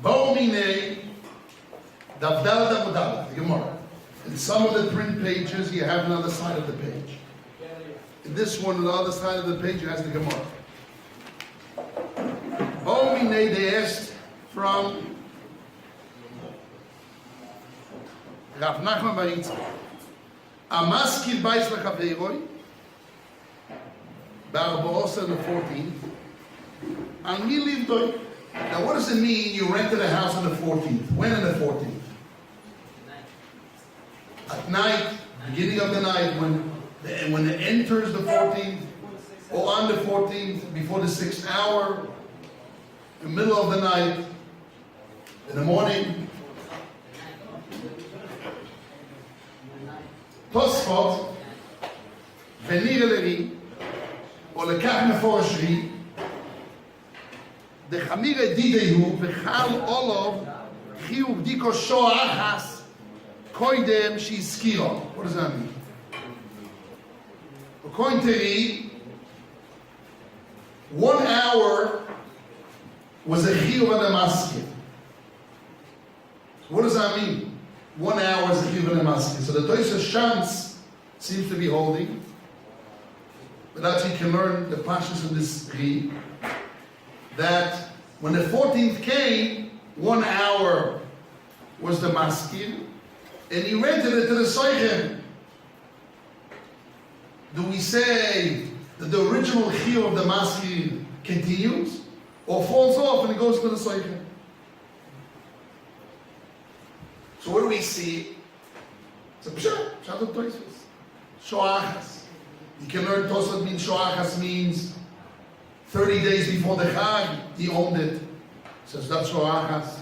Bo'minei Davdal Damudal, the Gemara. In some of the print pages, you have another side of the page. In this one, on the other side of the page, you have the Gemara. Bo'minei, they asked from Rav Nachman bar Yitzchak. Amaskil bais lechaveiroi, Ba'arbaosa on the 14th, and mi livdoi. Now what does it mean you rented a house on the 14th? When on the 14th? At night, beginning of the night, when it enters the 14th, or on the 14th, before the 6th hour, in the middle of the night, in the morning. Tosfot, venir levi, or lekach meforish ri, the chamire didehu, v'chal olov, chiyuv diko shoachas, koidem shiskiro. What does that mean? According to Ri, 1 hour was a chiyuv and a maskil. What does that mean? 1 hour is a chiyuv and a maskil. So the Toysa Shams seems to be holding, but that you can learn the pashas of this Ri, that when the 14th came, 1 hour was the maskil, and he rented it to the soichem. Do we say that the original chiyuv of the maskil continues, or falls off and it goes to the soichem? So what do we see? It's a pshat of Tosfos. Shoachas. You can learn Tosfot means Shoachas means 30 days before the Chag, he owned it. So that's Shoachas.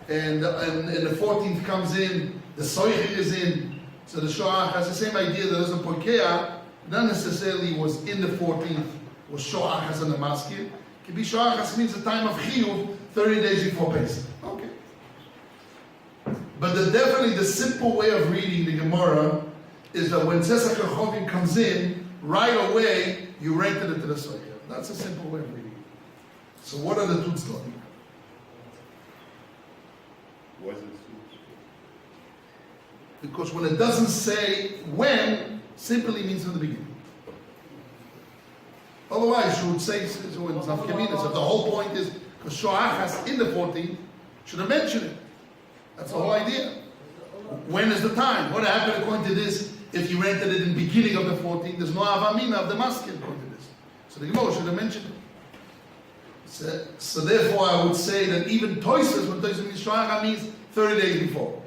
And the 14th comes in, the Soichim is in. So the Shoachas, the same idea that there's a Poikea, not necessarily was in the 14th, was Shoachas and the Maskir. It can be Shoachas means the time of Chiyuv, 30 days before Pesach. Okay. But definitely the simple way of reading the Gemara is that when Tzesach HaChovim comes in, right away, you rented it to the Soichim. That's a simple way of reading. So what are the Tutzlotim? Was it? Because when it doesn't say when, simply means from the beginning. Otherwise, you would say so it's not Kevina. So the whole point is because Shoachas in the 14th should have mentioned it. That's the whole idea. When is the time? What happened according to this? If you rented it in the beginning of the 14th, there's no Avamina of the Maskil according to this. So the Gemara should have mentioned it. So therefore, I would say that even Toysas, when Toysas means Shoachas, means 30 days before.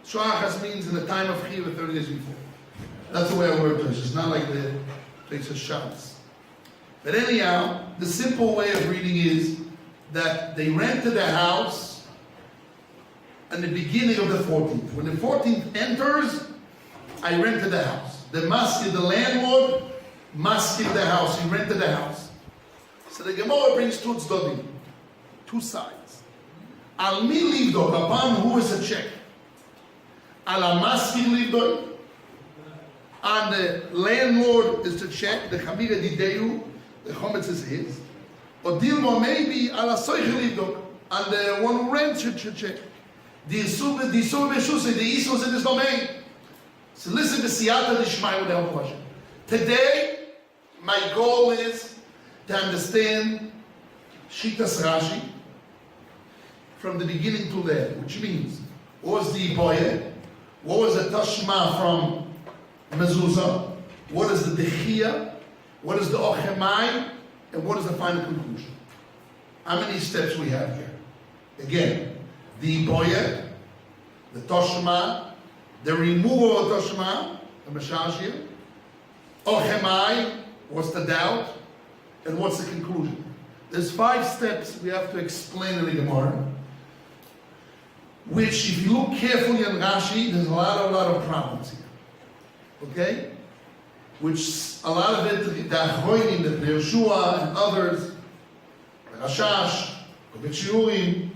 Shoachas means in the time of Chiyuv, 30 days before. That's the way I word Toysas. It's not like the Toysas Shams. But anyhow, the simple way of reading is that they rented a house in the beginning of the 14th. When the 14th enters, I rented the house. The maskil, the landlord, maskil the house. He rented the house. So the Gemara brings two tzdodim, two sides. Al mi livdok, upon who is a check. Al maskil livdok, and the landlord is to check. The chamira dideu, the chometz is his. Or dilma maybe al soichel livdok, and the one who rents should check. The Yisur b'shusay, the Yisur is in his domain. So listen to Siyata Dishmai with the help of Hashem. Today, my goal is to understand Shitas Rashi from the beginning to the end, which means what was the Iboye, what was the Tashma from Mezuzah, what is the Dechia, what is the Ochemai, and what is the final conclusion. How many steps we have here? Again, the Iboye, the Tashma, the removal of Tashma, the Meshashir, Ochemai, what's the doubt, and what's the conclusion. There's 5 steps we have to explain in the Gemara, which if you look carefully in Rashi, there's a lot of problems here. Okay? Which a lot of it, the Achroinim, the Yeshua and others, Rashash, the Shiurim,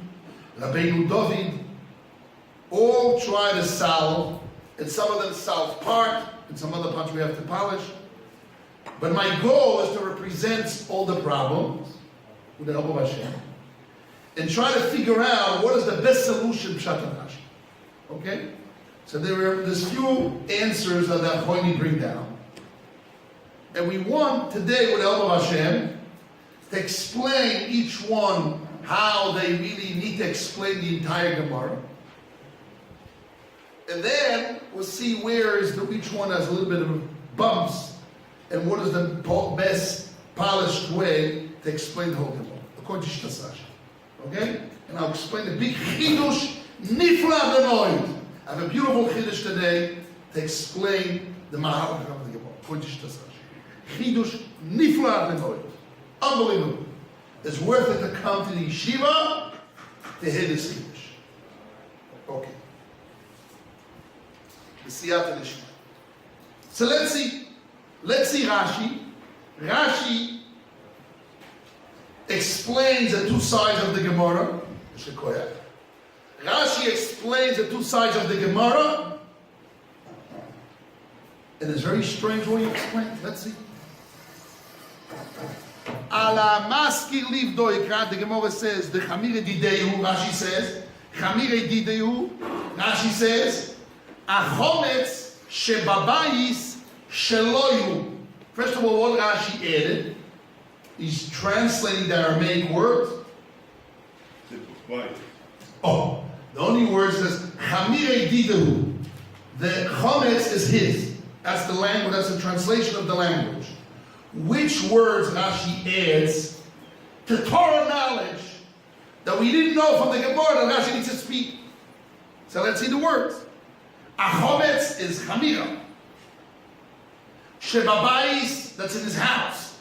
Rabbi David, all try to solve, and some of them solve part, and some other parts we have to polish. But my goal is to represent all the problems with the help of Hashem, and try to figure out what is the best solution Pshat and Rashi. Okay? So there's few answers that the Achronim bring down. And we want today, with the help of Hashem, to explain each one how they really need to explain the entire Gemara. And then we'll see where is each one has a little bit of bumps and what is the best polished way to explain the whole Gemara, according to Shtasash. Okay? And I'll explain the big Chidush Nifla Benoid. I have a beautiful Chidush today to explain the Mahal of the Gemara, according to Shtasash. Chidush Nifla Benoid. Unbelievable. It's worth it to come to the Yeshiva to hear this Chidush. Okay. So let's see Rashi. Rashi explains the two sides of the Gemara. Rashi explains the two sides of the Gemara. And it's very strange what he explains. Let's see. Ala maski livdo ikra. The Gemara says the Chamire Dideyu. Rashi says Chamire Dideyu. Rashi says Achometz shebabayis sheloyu. First of all, what Rashi added, he's translating the Aramaic word. Oh, the only word says Chamire Didehu. The chometz is his. That's the language. That's the translation of the language. Which words Rashi adds to Torah knowledge that we didn't know from the Gemara that Rashi needs to speak? So let's see the words. Achometz is Chamira. Shebabayis, that's in his house.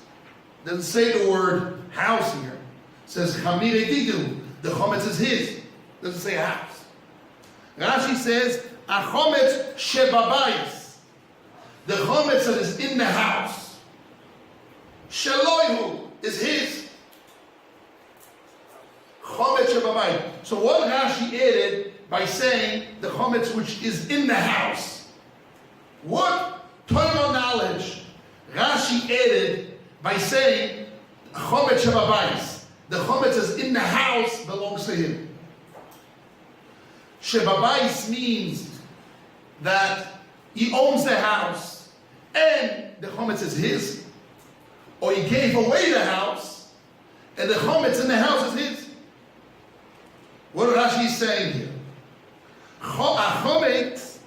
Doesn't say the word house here. It says Chamire Didu. The chometz is his. Doesn't say house. Rashi says Achometz shebabayis. The chometz that is in the house. Sheloihu is his. Chometz shebabayis. So what Rashi added by saying the chometz which is in the house. What Torah knowledge Rashi added by saying chometz shebabayis. The chometz is in the house belongs to him. Shebabayis means that he owns the house and the chometz is his. Or he gave away the house and the chometz in the house is his. What Rashi is saying here? Achometz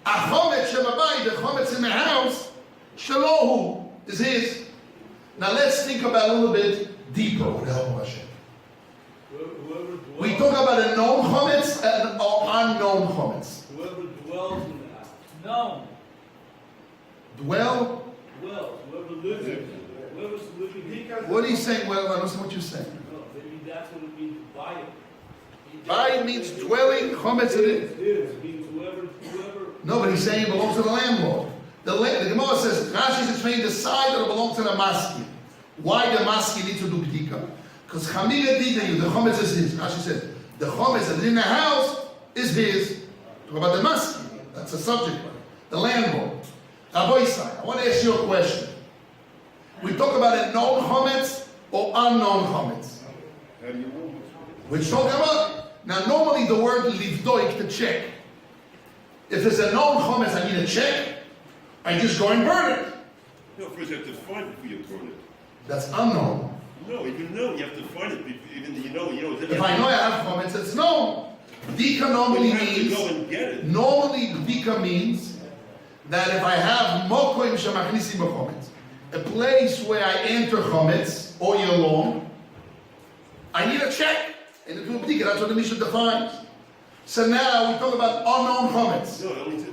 shebabayis, the chometz in the house, shalohu is his. Now let's think about a little bit deeper with the help of Hashem. We talk about a known chometz and an unknown chometz. Whoever dwells in the house. No. Dwell? Dwells. Whoever lives in it. Whoever's living in it. What are you saying? Well, I don't know what you're saying. No, maybe that's what it means to buy it. Buy means dwelling, chometz in it. It is. It means whoever. No, but he's saying it belongs to the landlord. The Gemara says, Rashi is explaining the side that belongs to the maski. Why the maski needs to do b'dika? Because Chamira Didayu, the chometz is his. Rashi says, the chometz that is in the house is his. Talk about the maski. That's the subject matter. The landlord. Rabbi, I want to ask you a question. We talk about a known chometz or unknown chometz. Which talking about? Now, normally the word livdoik, to check. If there's a known chometz, I need a check. I just go and burn it. No, first you have to find it before you burn it. That's unknown. No, even know you have to find it. Even you know. If I know I have chometz, it's known. Bdika normally means. You have to go and get it. Normally, bdika means that if I have mokoim shemachnisim b'chometz, a place where I enter chometz all year long, I need a check. And it's bdika. That's what the Mishnah defines. So now we talk about unknown chometz. No, that's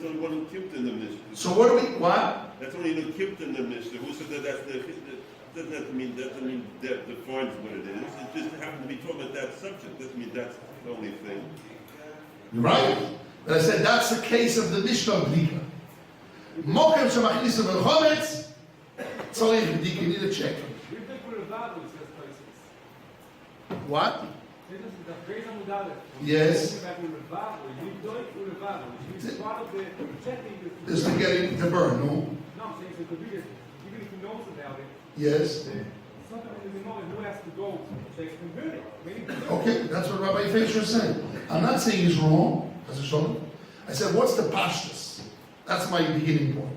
only one who kipped in the Mishnah. So what do we, what? That's only who kipped in the Mishnah. Who said that doesn't mean that defines what it is. It just happens to be talking about that subject. Doesn't mean that's the only thing. You're right. But I said that's the case of the Mishnah of Bdika. Mokem shemachnisim v'chometz, tzarich b'dika, you need a check. What? Yes. This to get it to burn, no? No, I'm saying so even if he knows about it. Yes. It's not anymore who has to go to convert it. Maybe Okay, that's what Rabbi Fisher said. I'm not saying he's wrong, as a showman. I said, what's the pashtus? That's my beginning point.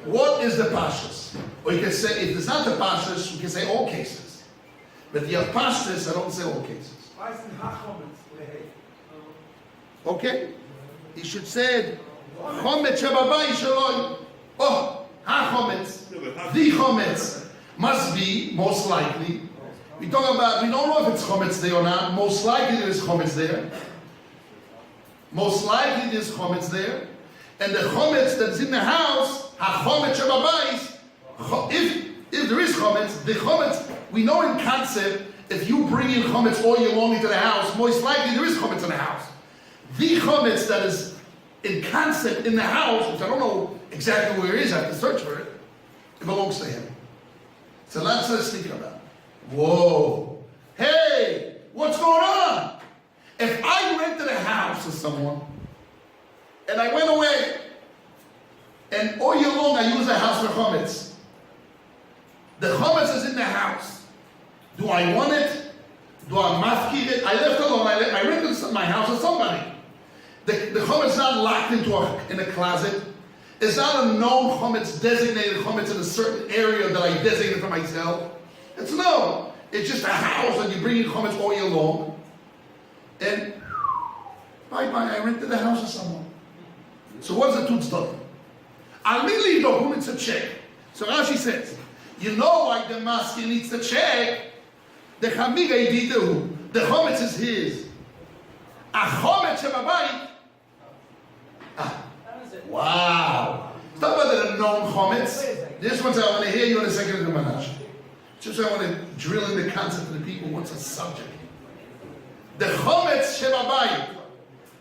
What is the pashtus? Or you can say, if it's not the pashtus, we can say all cases. But if you have pashtus, I don't say all cases. Okay? He should say, chometz shebabayis shaloi. Oh, ha-chometz, the chometz, must be, most likely, we don't know if it's chometz there or not. Most likely there is chometz there. Most likely there's chometz there. And the chometz that's in the house, ha-chometz shebabayis, if there is chometz, the chometz, we know in concept, if you bring in chometz all year long into the house, most likely there is chometz in the house. The chometz that is in concept in the house, which I don't know exactly where it is, I have to search for it, it belongs to him. So let's think about it. Whoa. Hey, what's going on? If I rented a house to someone, and I went away, and all year long I use the house for chometz, the chometz is in the house. Do I want it? Do I mafkir it? I left alone. I rented my house to somebody. The chometz is not locked in a closet. It's not a known chometz, designated chometz in a certain area that I designated for myself. It's no. It's just a house that you bring in chometz all year long. And bye-bye, I rented the house to someone. So what's the tutz done? I'll leave the chometz a check. So Rashi says, you know why the master needs the check? The chamiga yididu. The chometz is his. A chometz shebabayit. Wow. It's not about the known chometz. This one's I want to hear you in a second in the Manash. Just I want to drill in the concept of the people. What's a subject? The chometz shebabayit.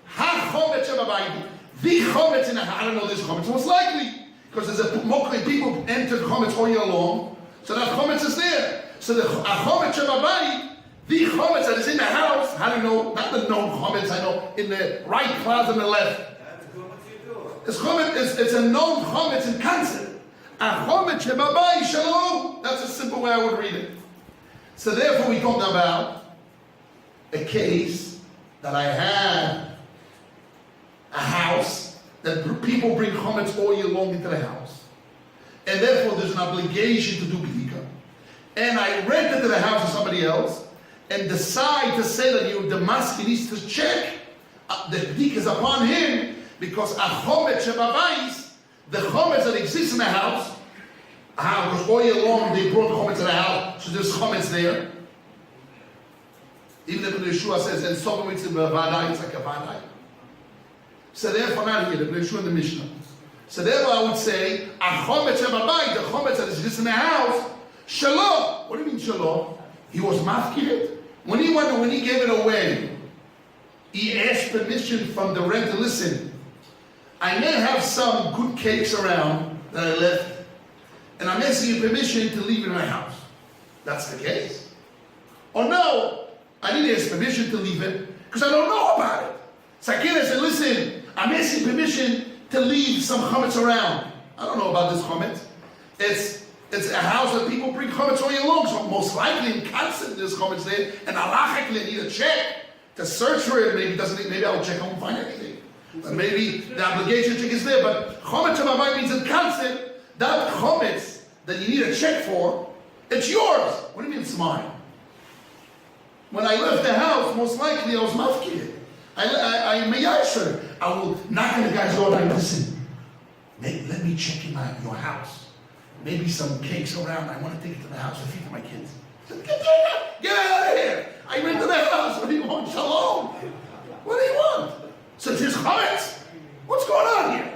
Ha chometz shebabayit. The chometz in the house. I don't know this chometz. Most likely. Because there's a mokri people enter chometz all year long. So that chometz is there. So the chometz shebabayit, the chometz that is in the house, how do you know? Not the known chometz, I know, in the right closet on the left. It's a known chometz in concept. A chometz shebabayit shalom. That's a simple way I would read it. So therefore we talk about a case that I had a house that people bring chometz all year long into the house. And therefore there's an obligation to do b'dika. And I rent it to the house of somebody else and decide to say that the master needs to check the b'dika is upon him because a chometz shebabayis, the chometz that exists in the house, because all year long they brought chometz to the house, so there's chometz there. Even if the Yeshua says, and some it's a vadai, it's like a vadai. So therefore not here, the Yeshua in the Mishnah. So therefore I would say, a chometz shebabayit, the chometz that exists in the house, shalom. What do you mean shalom? He was mafkir. When he gave it away, he asked permission from the renter. Listen, I may have some good cakes around that I left, and I'm asking you permission to leave it in my house. That's the case. Or no, I didn't ask permission to leave it because I don't know about it. So I can't say, listen, I'm asking permission to leave some chometz around. I don't know about this chometz. It's a house that people bring chometz all year long, so most likely in concept there's chometz there, and halachically need a check to search for it. Maybe I'll check, I won't find anything. But maybe the obligation check is there, but chometz shebabayit means in concept, that chometz that you need a check for, it's yours. What do you mean it's mine? When I left the house, most likely I was mafkir. I'm a yasher. I will knock on the guy's door and listen, let me check in your house. Maybe some cakes around. I want to take it to the house to feed to my kids. I said, get out of here! I went to the house. What do you want? Shalom. What do you want? So it's his chometz. What's going on here?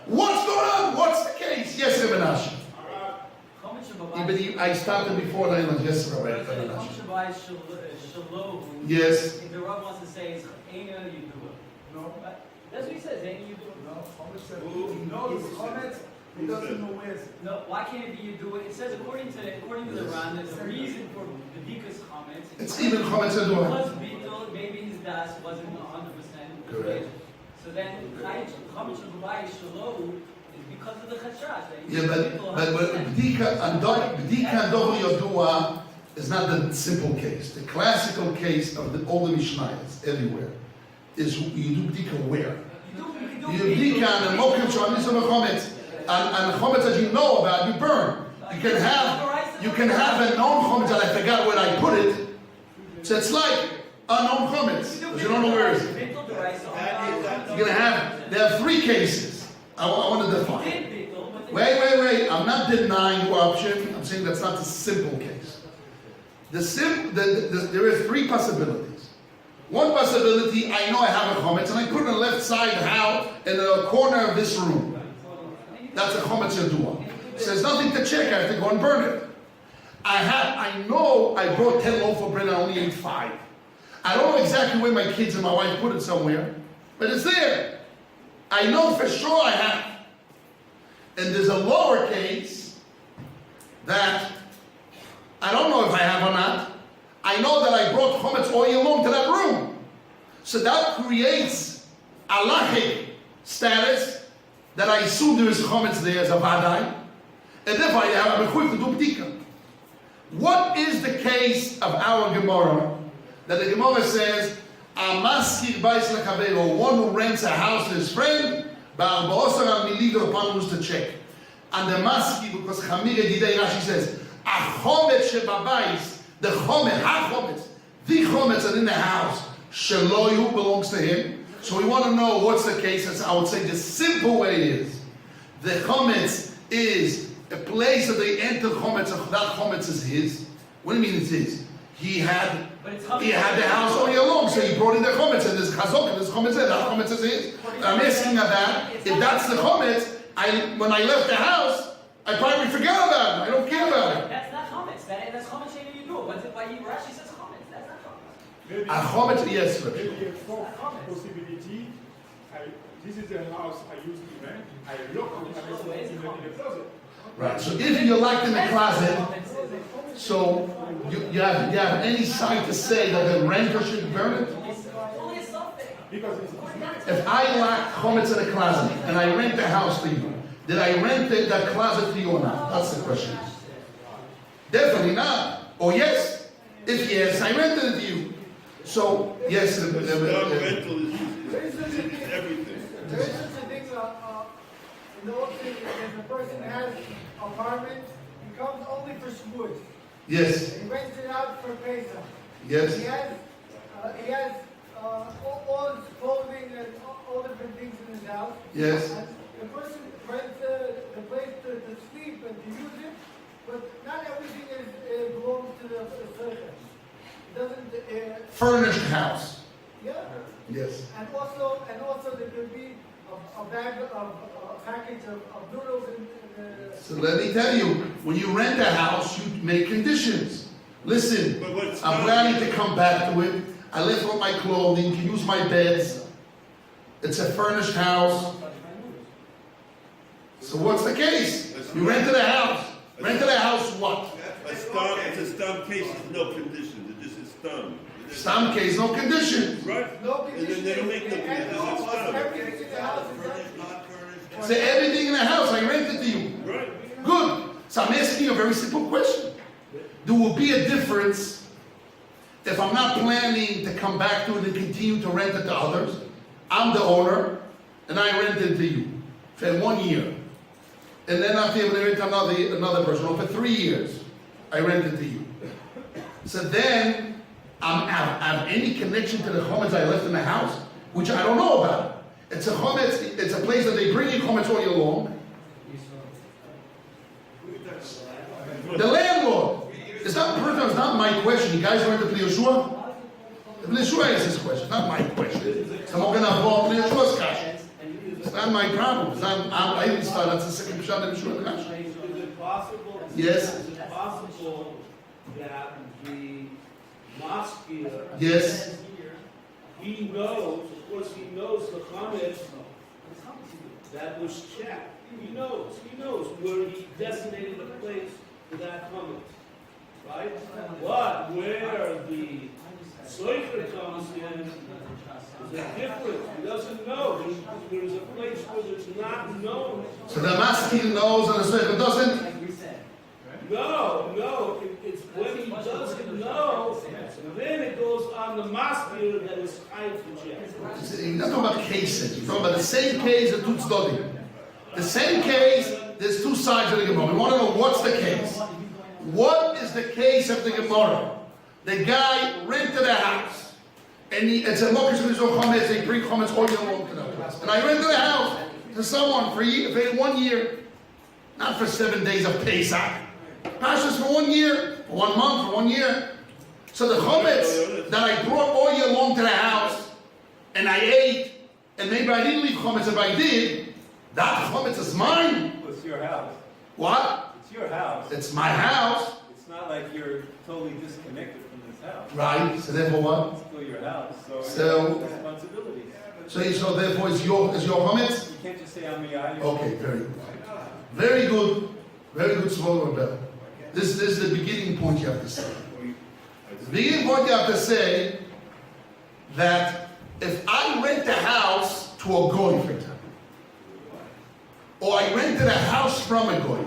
What's going on? What's the case? Yes, Ibn Ashi. I started before the island. Yes, Rabbi. Yes. If the Rav wants to say it's Eina, you do it. No. That's what he says, Eina, you do it. No, chometz. No, it's chometz. He doesn't know where it's. No, why can't it be you do it? It says according to the Ran, there's a reason for the Dika's comments. It's even chometz and doing. Because Beetle, maybe his das wasn't 100%. Correct. So then, chometz shebabayit shalom because of the chashash. Yeah, but B'dika and Dover Yodua is not the simple case. The classical case of all the Mishnayos everywhere is you do B'dika where? You do B'dika and a Mokim Shonim Some Chometz. And Chometz that you know about, you burn. You can have a known Chometz that I forgot where I put it. So it's like a known Chometz, because you don't know where it is. You're going to have, there are three cases. I want to define. Wait. I'm not denying your option. I'm saying that's not the simple case. There are three possibilities. One possibility, I know I have a chometz and I put it on the left side how in the corner of this room. That's a chometz yadua. So there's nothing to check. I have to go and burn it. I know I brought 10 loaves of bread and I only ate 5. I don't know exactly where my kids and my wife put it somewhere, but it's there. I know for sure I have. And there's a lower case that I don't know if I have or not. I know that I brought chometz all year long to that room. So that creates a halachic status that I assume there is chometz there as a vadai. And therefore I have a quick to do b'dika. What is the case of our Gemara? That the Gemara says, a maskir bais lekavero, one who rents a house to his friend, ba'arba'osar al-miliga upon who's to check. And the maskir, because Chamir Yedidei Rashi says, a chometz shebabais, the chometz that in the house, sheloyu belongs to him. So we want to know what's the case. As I would say the simple way is, the chometz is a place that they enter chometz, that chometz is his. What do you mean it's his? He had the house all year long, so he brought in the chometz, and there's chazok, and there's chometz there, that chometz is his. And I'm asking of that, if that's the chometz, when I left the house, I probably forgot about it. I don't care about it. That's not chometz. That's chometz you do. But by Rashi says chometz. That's not chometz. Maybe A chometz, yes. maybe a fourth possibility. This is the house I used to rent. I look on it in the closet. Right. So if you're locked in the closet, so you have any sign to say that the renter should burn it? Because it's If I lock chometz in a closet and I rent the house to you, did I rent that closet to you or not? That's the question. Definitely not. Or yes. If yes, I rented it to you. So yes. The rental is everything. There is such a thing, in the old city, if a person has an apartment, he comes only for Shavuot. Yes. He rents it out for Pesach. Yes. He has all his clothing and all different things in his house. Yes. And the person rents the place to sleep and to use it, but not everything belongs to the circle. It doesn't. Furnished house. Yeah. Yes. And also there could be a package of noodles and So let me tell you, when you rent a house, you make conditions. Listen, But what's I'm planning to come back to it. I left all my clothing, can use my beds. It's a furnished house. So what's the case? You rented a house. Rented a house what? It's a stam case with no conditions. It just is stam. Some case, no conditions. Right? no And then they don't make no conditions. It's stam. everything in the house is done. Say everything in the house, I rented to you. Right? Good. So I'm asking you a very simple question. There will be a difference if I'm not planning to come back to it and continue to rent it to others. I'm the owner, and I rent it to you for 1 year. And then after you rent to another person, or for 3 years, I rent it to you. So then, I have any connection to the chometz I left in the house, which I don't know about. It's a chometz, it's a place that they bring in chometz all year long. The landlord. It's not my question. You guys learned the Yeshua? The Yeshua is his question, not my question. So I'm going to involve Yeshua's question. It's not my problem. It's not, I didn't start. That's the second Pshat of Yeshua. Is it possible? Yes. Is it possible that the maskir, Yes. he knows, of course, he knows the chametz that was checked. He knows where he designated a place for that chametz, right? But where the Soicher comes in, there's a difference. He doesn't know. There's a place where it's not known. So the maskil knows and the soicher doesn't? Like we said. No, it's when he doesn't know, then it goes on the maskil that is high for Jeff. You're not talking about cases. You're talking about the same case of two tzdodim. The same case, there's two sides of the Gemara. We want to know what's the case. What is the case of the Gemara? The guy rented a house, and it's a mokish mizor chometz. They bring chometz all year long to that place. And I rented a house to someone for 1 year, not for 7 days of Pesach. Pashas for 1 year, for 1 month, for 1 year. So the chometz that I brought all year long to the house, and I ate, and maybe I didn't leave chometz. If I did, that chometz is mine. It's your house. What? It's your house. It's my house. It's not like you're totally disconnected from this house. Right. So therefore what? It's still your house. So- you have responsibilities. So therefore is your chometz? You can't just say I'm the Okay, very good. Very good. Very good, Shmuel Rebel. This is the beginning point you have to say. The beginning point you have to say that if I rent a house to a goy, for example, or I rented a house from a goy,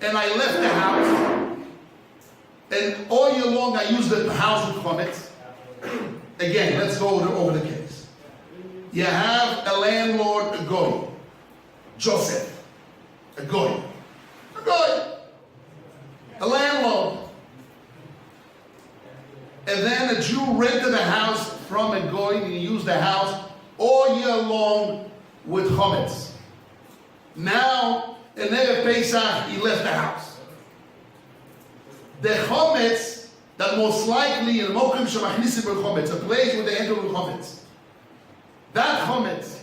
and I left the house, and all year long I used the house with chometz. Again, let's go over the case. You have a landlord, a goy, Joseph, a goy, a landlord. And then a Jew rented a house from a goy, and he used the house all year long with chometz. Now, in Erev Pesach, he left the house. The chometz that most likely in Mokim Shemachnisim Chometz, a place where they enter with chometz. That chometz,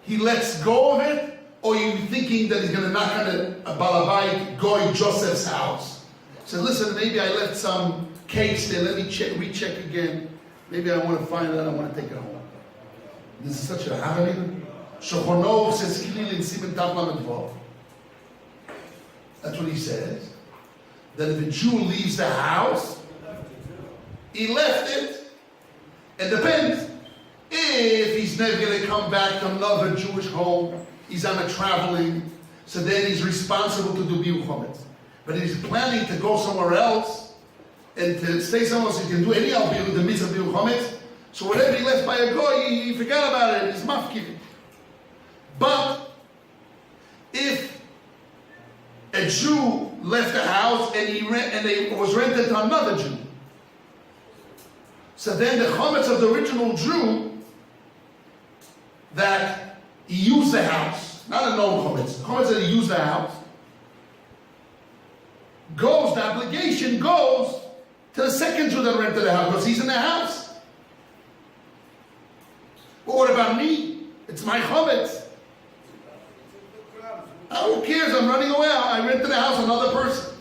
he lets go of it, or you thinking that he's going to knock on a balabait goy Joseph's house? So listen, maybe I left some case there. Let me recheck again. Maybe I want to find it. I want to take it home. This is such a happening. Shochonov says Kilil in Simen Tav Lamed Vav. That's what he says. That if a Jew leaves the house, he left it. It depends. If he's never going to come back to another Jewish home, he's on a traveling, so then he's responsible to do Biyun chometz. But if he's planning to go somewhere else and to stay somewhere else, he can do any of the mitzvah Biyun chometz. So whatever he left by a goy, he forgot about it. He's mafkiv. But if a Jew left the house and it was rented to another Jew, so then the chometz of the original Jew that he used the house, not a known chometz, the chometz that he used the house, goes, the obligation goes to the second Jew that rented the house because he's in the house. But what about me? It's my chometz. Who cares? I'm running away. I rented the house, another person.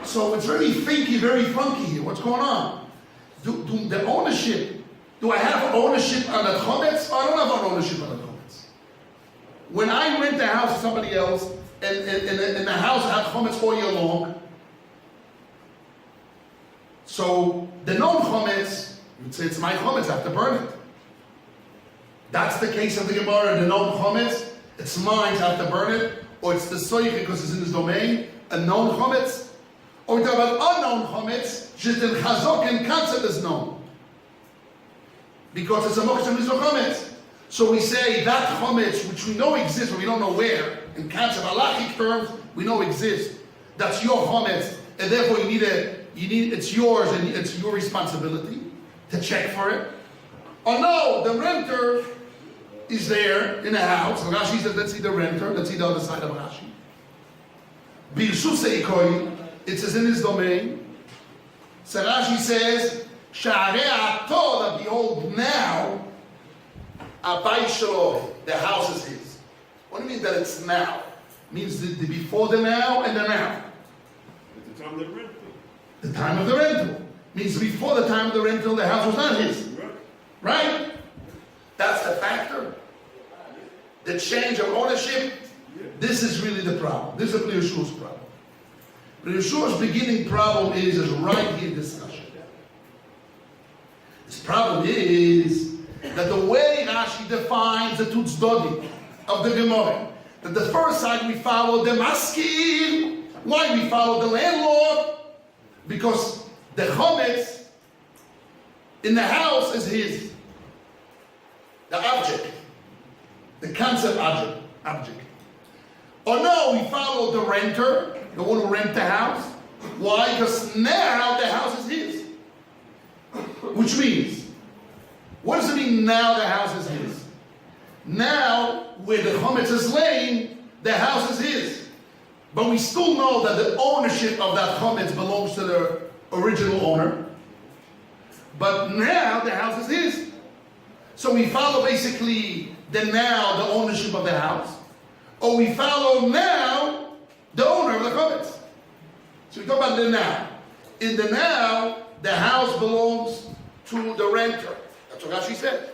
So it's very finky, very funky here. What's going on? Do the ownership, do I have ownership on the chometz? Or I don't have ownership on the chometz. When I rent the house to somebody else, and the house had chometz all year long, so the known chometz, you'd say it's my chometz, I have to burn it. That's the case of the Gemara, the known chometz, it's mine, I have to burn it. Or it's the soich because it's in his domain, a known chometz. Or we talk about unknown chometz, just the chazok and concept is known. Because it's a moksha mizro chometz. So we say that chometz, which we know exists, but we don't know where, in concept, halachic terms, we know exists. That's your chometz, and therefore it's yours and it's your responsibility to check for it. Or no, the renter is there in the house. Rashi says, let's see the renter, let's see the other side of Rashi. Birshusei koi, it says in his domain. So Rashi says, Sha'arei ato, that behold now, abai shelo, the house is his. What do you mean that it's now? It means the before the now and the now. At the time of the rental. The time of the rental. Means before the time of the rental, the house was not his. Right? That's the factor. The change of ownership. This is really the problem. This is Yeshua's problem. But Yeshua's beginning problem is right here in discussion. problem is that the way Rashi defines the Tutzdodi of the Gemara, that the first side we follow the maskil. Why we follow the landlord? Because the chometz in the house is his. The object. The concept object. Or no, we follow the renter, the one who rent the house. Why? Because now the house is his. Which means, what does it mean now the house is his? Now, where the chometz is laying, the house is his. But we still know that the ownership of that chometz belongs to the original owner. But now the house is his. So we follow basically the ownership of the house. Or we follow now the owner of the chometz. So we talk about the now. In the now, the house belongs to the renter. That's what Rashi said.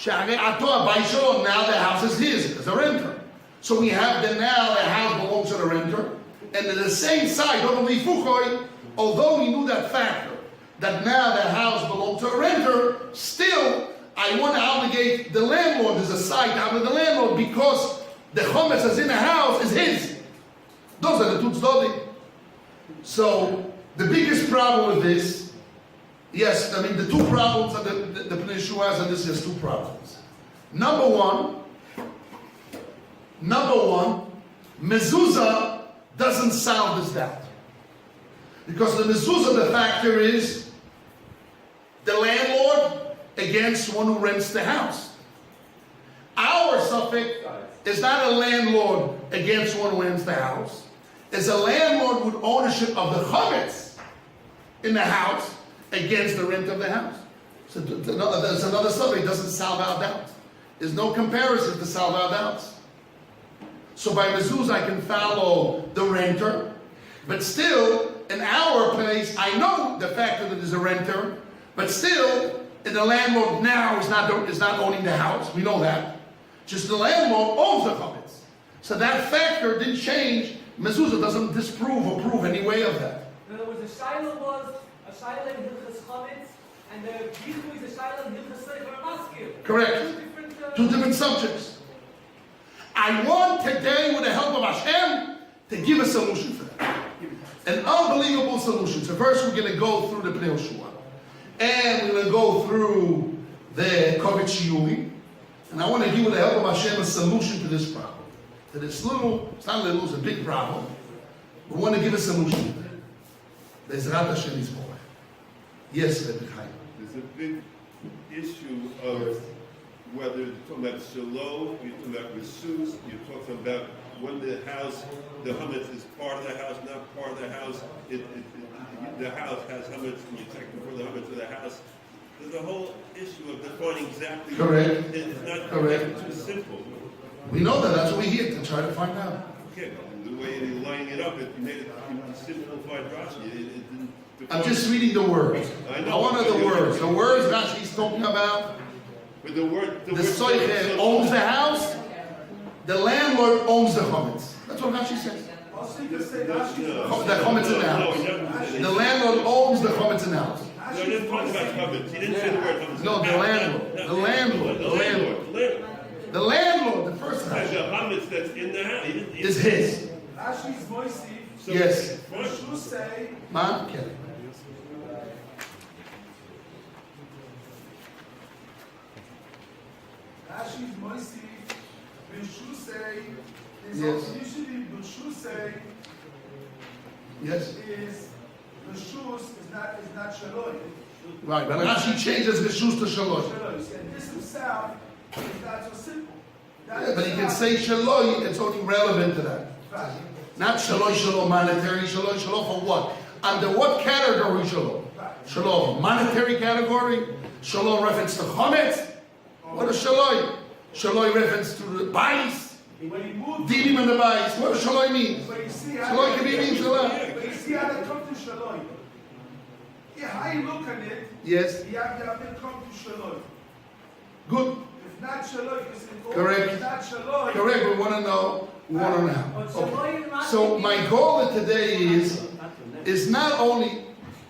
Now the house is his as a renter. So we have the house belongs to the renter. And at the same side, although we knew that factor, that now the house belongs to a renter, still I want to obligate the landlord. There's a side out of the landlord because the chometz that's in the house is his. Those are the Tutzdodi. So the biggest problem with this, yes, I mean the two problems that the Pnei Yeshua has, and this is two problems. Number one, mezuzah doesn't solve this doubt. Because the mezuzah, the factor is the landlord against one who rents the house. Our suffix is not a landlord against one who rents the house. It's a landlord with ownership of the chometz in the house against the rent of the house. So there's another suffix. It doesn't solve our doubts. There's no comparison to solve our doubts. So by mezuzah I can follow the renter, but still in our place I know the fact that it is a renter, but still the landlord now is not owning the house. We know that. Just the landlord owns the chometz. So that factor didn't change. Mezuzah doesn't disprove or prove any way of that. In other words, the Shiloh was a Shiloh in Hilchas Chometz, and the Biyun is a Shiloh in Hilchas Sefer Maskil. Correct. Two different subjects. I want today, with the help of Hashem, to give a solution for that. An unbelievable solution. So first we're going to go through the Pnei Yeshua. And we're going to go through the Kovet Shiuri. And I want to give, with the help of Hashem, a solution to this problem. To this little, it's not little, it's a big problem. We want to give a solution to that. Be'ezrat Hashem is more. Yes, Rabbi Chaim. There's a big issue of whether you're talking about shalom, you're talking about resus, you're talking about when the house, the chometz is part of the house, not part of the house. The house has chometz, and you take before the chometz of the house. There's a whole issue of defining exactly. Correct. It's not Correct. too simple. We know that. That's what we're here to try to find out. Okay, the way you're laying it up, it made it simplified Rashi. It didn't I'm just reading the words. I know. One of the words. The words Rashi's talking about. But the word Soicher owns the house. The landlord owns the chometz. That's what Rashi says. Also, you can say Rashi. The chometz in the house. The landlord owns the chometz in the house. No, he didn't talk about chometz. He didn't say the word chometz. No, the landlord. The landlord. The landlord. The landlord, the first The house, chometz that's in the house. is his. Rashi's Moisi. So Yes. Rashu say. Ma? Kelly. Rashi's Moisi. Rashu say. Yes. Usually, Rashu say Yes. is Rashus is not Shaloi. Right, but Rashi changes the shoes to shalosh. Shaloi. And this himself is not so simple. Yeah, but he can say shaloi, it's only relevant to that. Right. Not shaloi shalom monetary, shaloi shalom for what? Under what category shalom? Shalom, monetary category? Shalom reference to chometz? What is shaloi? Shaloi reference to the bias? When he moved, Dinim and the bias. What does shaloi mean? but you see how Shaloi can be mean shalom. but you see how they come to Shaloi. Yeah, how you look at it, Yes, you have to come to Shaloi. good. If not Shaloi, you say, oh, Correct. if not Shaloi, Correct, we want to know how. But Okay. Shaloi and So Maskil- my goal today is not only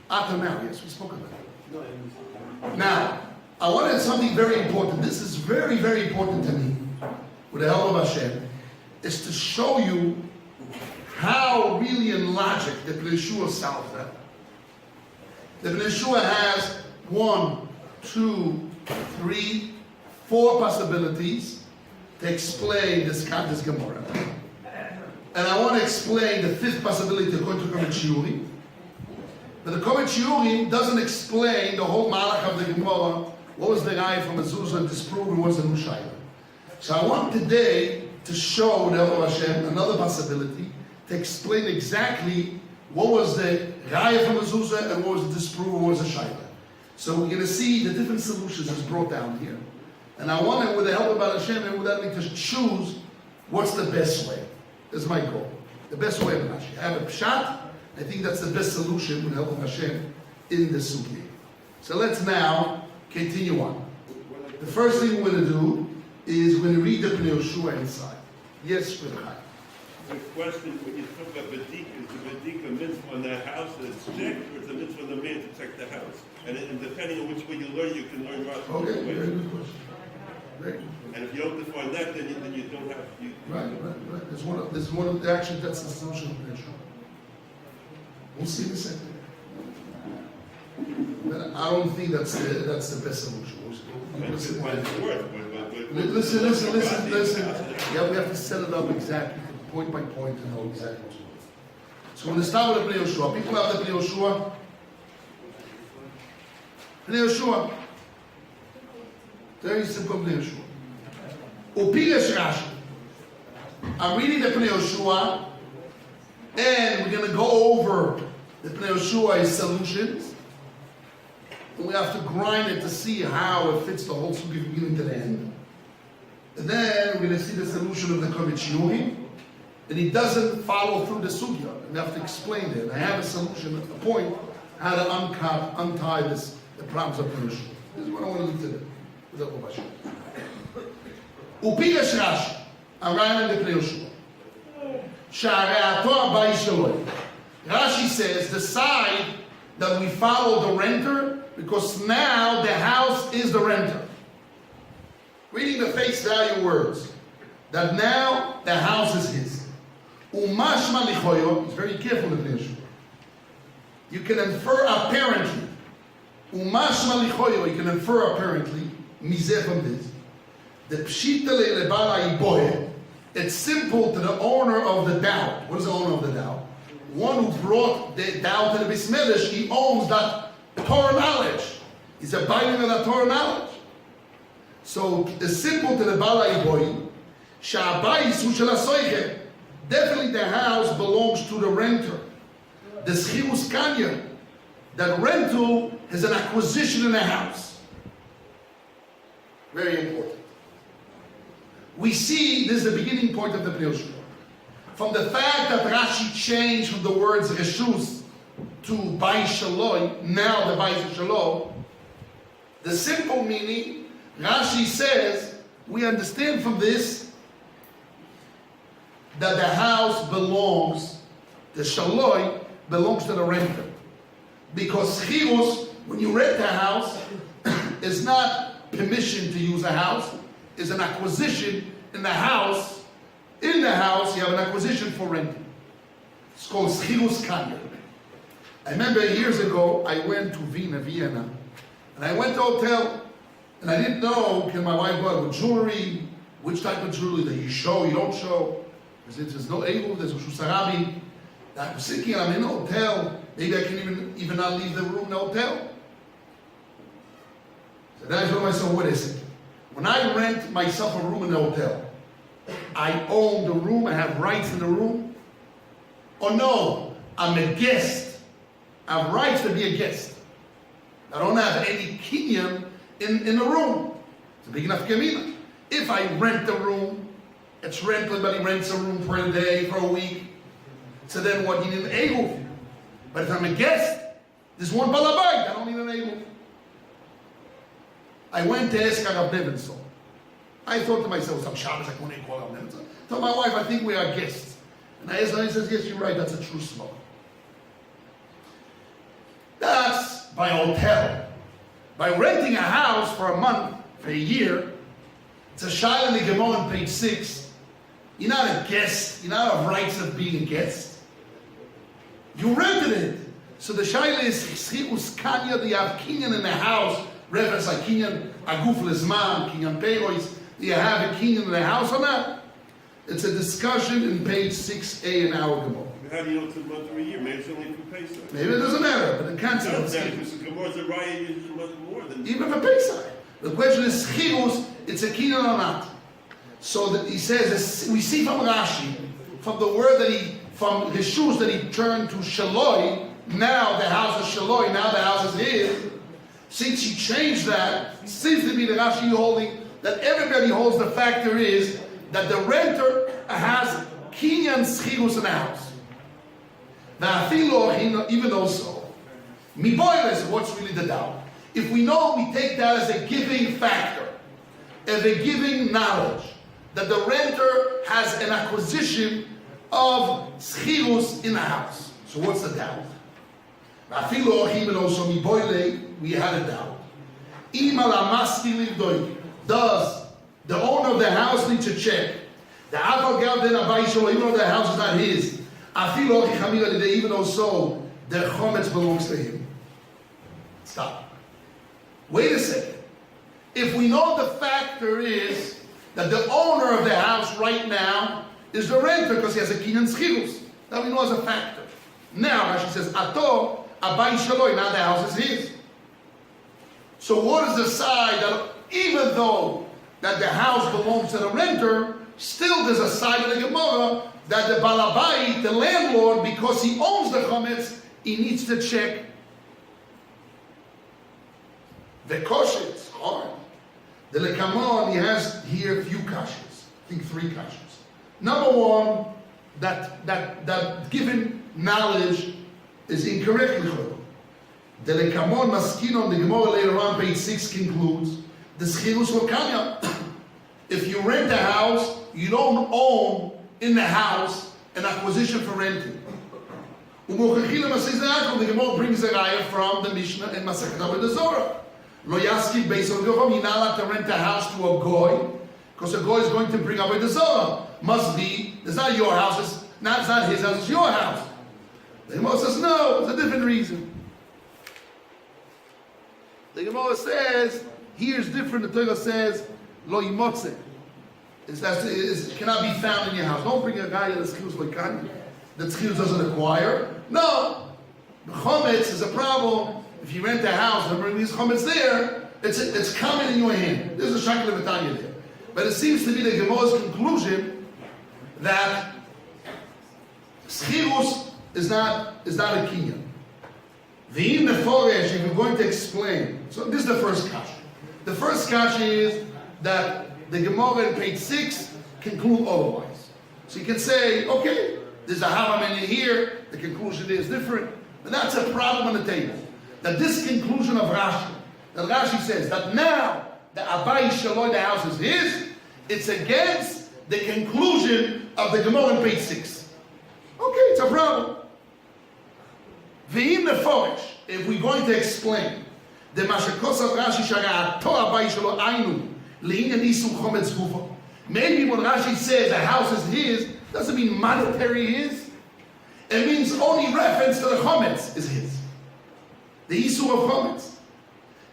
up to now, yes, we spoke about it. Now, I wanted something very important. This is very, very important to me, with the help of Hashem, is to show you how really in logic the Bnei Yeshua solves that. The Bnei Yeshua has 1, 2, 3, 4 possibilities to explain this Gemara. And I want to explain the 5th possibility according to Komet Shiurim. But the Komet Shiurim doesn't explain the whole malach of the Gemara. What was the guy from Mezuzah and disprove and what's the Nushayla. So I want today to show the help of Hashem another possibility to explain exactly what was the Raya from Mezuzah and what was the disprove and what was the Shayla. So we're going to see the different solutions that's brought down here. And I want it with the help of Hashem and without me to choose what's the best way. That's my goal. The best way of Rashi. I have a pshat. I think that's the best solution with the help of Hashem in the Sugia. So let's now continue on. The first thing we're going to do is we're going to read the Bnei Yeshua inside. Yes, Rabbi. The question, when you talk about Badika, is the Badika mitzvah on the house that it's checked, or is the mitzvah on the man to check the house? And depending on which way you learn, you can learn Rashi. Okay, very good question. Very good. And if you don't define that, then you don't have... Right. This is one of the actions that's the solution of Bnei Yeshua. We'll see in a second. But I don't think that's the best solution. Listen. Yeah, we have to set it up exactly, point by point, to know exactly what's going on. So when we start with the Bnei Yeshua, people have the Bnei Yeshua. Bnei Yeshua. Very simple Bnei Yeshua. Upigesh Rashi. I'm reading the Bnei Yeshua, and we're going to go over the Bnei Yeshua's solutions. And we have to grind it to see how it fits the whole sugya from beginning to the end. And then we're going to see the solution of the Komet Shiurim. And he doesn't follow through the sugya. And we have to explain it. And I have a solution, a point, how to untie the problems of Bnei Yeshua. This is what I want to do today. Upigesh Rashi. I'm writing the Bnei Yeshua. Sha'areato abai shaloi. Rashi says, decide that we follow the renter because now the house is the renter. Reading the face value words, that now the house is his. Umashma lichoyo, he's very careful with this. You can infer apparently. Umashma lichoyo, you can infer apparently, mizeh from this. The pshita lebala ibohe, it's simple to the owner of the Dow. What is the owner of the Dow? One who brought the Dow to the Bismillah, he owns that Torah knowledge. He's abiding of that Torah knowledge. So it's simple to the Balai Boy. Definitely the house belongs to the renter. The Schirus Kanya, that rental is an acquisition in the house. Very important. We see this is the beginning point of the Bnei Yeshua. From the fact that Rashi changed from the words Reshus to Bai Shaloi, now the Bai Shaloi, the simple meaning, Rashi says, we understand from this that the house belongs, the Shaloi belongs to the renter. Because Chirus, when you rent a house, is not permission to use a house, it's an acquisition in the house. In the house, you have an acquisition for renting. It's called Schirus Kanya. I remember years ago, I went to Vienna, and I went to a hotel, and I didn't know, can my wife go out with jewelry, which type of jewelry, that you show, you don't show. Because there's no able, there's a shusarabi. I was thinking, I'm in a hotel, maybe I can even not leave the room in the hotel. So then I told myself, wait a second. When I rent myself a room in the hotel, I own the room, I have rights in the room? Or no, I'm a guest. I have rights to be a guest. I don't have any kinyan in the room. It's a big enough gemina. If I rent the room, it's rental, everybody rents a room for a day, for a week. So then what, you need an able? But if I'm a guest, there's one balabait, I don't need an able. I went to ask Rav Nebenson. I thought to myself, some Shabbos, I couldn't call Rav Nebenson. I told my wife, I think we are guests. And I asked her, he says, yes, you're right, that's a true smoke. That's by hotel. By renting a house for a month, for a year, it's a shaila in the Gemara on page 6. You're not a guest. You don't have rights of being a guest. You rented it. So the shaila is Chsius Kanya, do you have kinyan in the house? Reference like kinyan aguf lezman, kinyan peiros. Do you have a kinyan in the house or not? It's a discussion in page 6a in our Gemara. How do you know it's a month or a year? Maybe it's only for Pesach. Maybe it doesn't matter, but the concept Not is that, because the Gemara's a riot, it's a month more than... even for Pesach. The question is Chirus, it's a kinyan or not. So that he says, we see from Rashi, from the word that from his shoes that he turned to Shaloi, now the house is Shaloi, now the house is his. Since he changed that, seems to be the Rashi holding that everybody holds the factor is that the renter has kinyan schirus in the house. Now, even though so, miboiles, what's really the doubt? If we know, we take that as a giving factor, as a giving knowledge, that the renter has an acquisition of schirus in the house. So what's the doubt? Even also miboile, we had a doubt. Does the owner of the house need to check? The even though the house is not his, even though so, the chometz belongs to him. Stop. Wait a second. If we know the factor is that the owner of the house right now is the renter because he has a kinyan schirus, that we know as a factor. Now, Rashi says, Ato, abai shaloi, now the house is his. So what is the side that even though that the house belongs to the renter, still there's a side of the Gemara that the balabai, the landlord, because he owns the chometz, he needs to check. The kosher, it's hard. The lekamon, he has here a few kashas. I think 3 kashas. Number one, that given knowledge is incorrect. The lekamon maskinon, the Gemara later on, page 6 concludes, the schirus lokanya. If you rent a house, you don't own in the house an acquisition for renting. The Gemara brings a raya from the Mishnah and Masechet Avodah. Lo yaskil beis of Govam, you're not allowed to rent a house to a goy, because a goy is going to bring Avodah Zarah. Must be, it's not your house, it's not his house, it's your house. The Gemara says, no, it's a different reason. The Gemara says, here's different. The Torah says, lo yimotze. It cannot be found in your house. Don't bring a guy that tzchilus lekanya, that tzchilus doesn't acquire. No. The chometz is a problem. If you rent a house and bring these chometz there, it's coming in your hand. There's a shakal of Tanya there. But it seems to be the Gemara's conclusion that tzchilus is not a kinyan. V'im neforesh, if you're going to explain. So this is the first kasha. The first kasha is that the Gemara in page 6 conclude otherwise. So you can say, okay, there's a haram in here, the conclusion is different. But that's a problem on the table. That this conclusion of Rashi, that Rashi says that now the Abai Shaloi, the house is his, it's against the conclusion of the Gemara in page 6. Okay, it's a problem. V'im neforish, if we're going to explain, the Mashakos of Rashi Shara, to Abai Shaloi Ainu, Le'inyan Isu Chometz Gufa. Maybe when Rashi says the house is his, doesn't mean monetary his. It means only reference to the Chometz is his. The Isu of Chometz.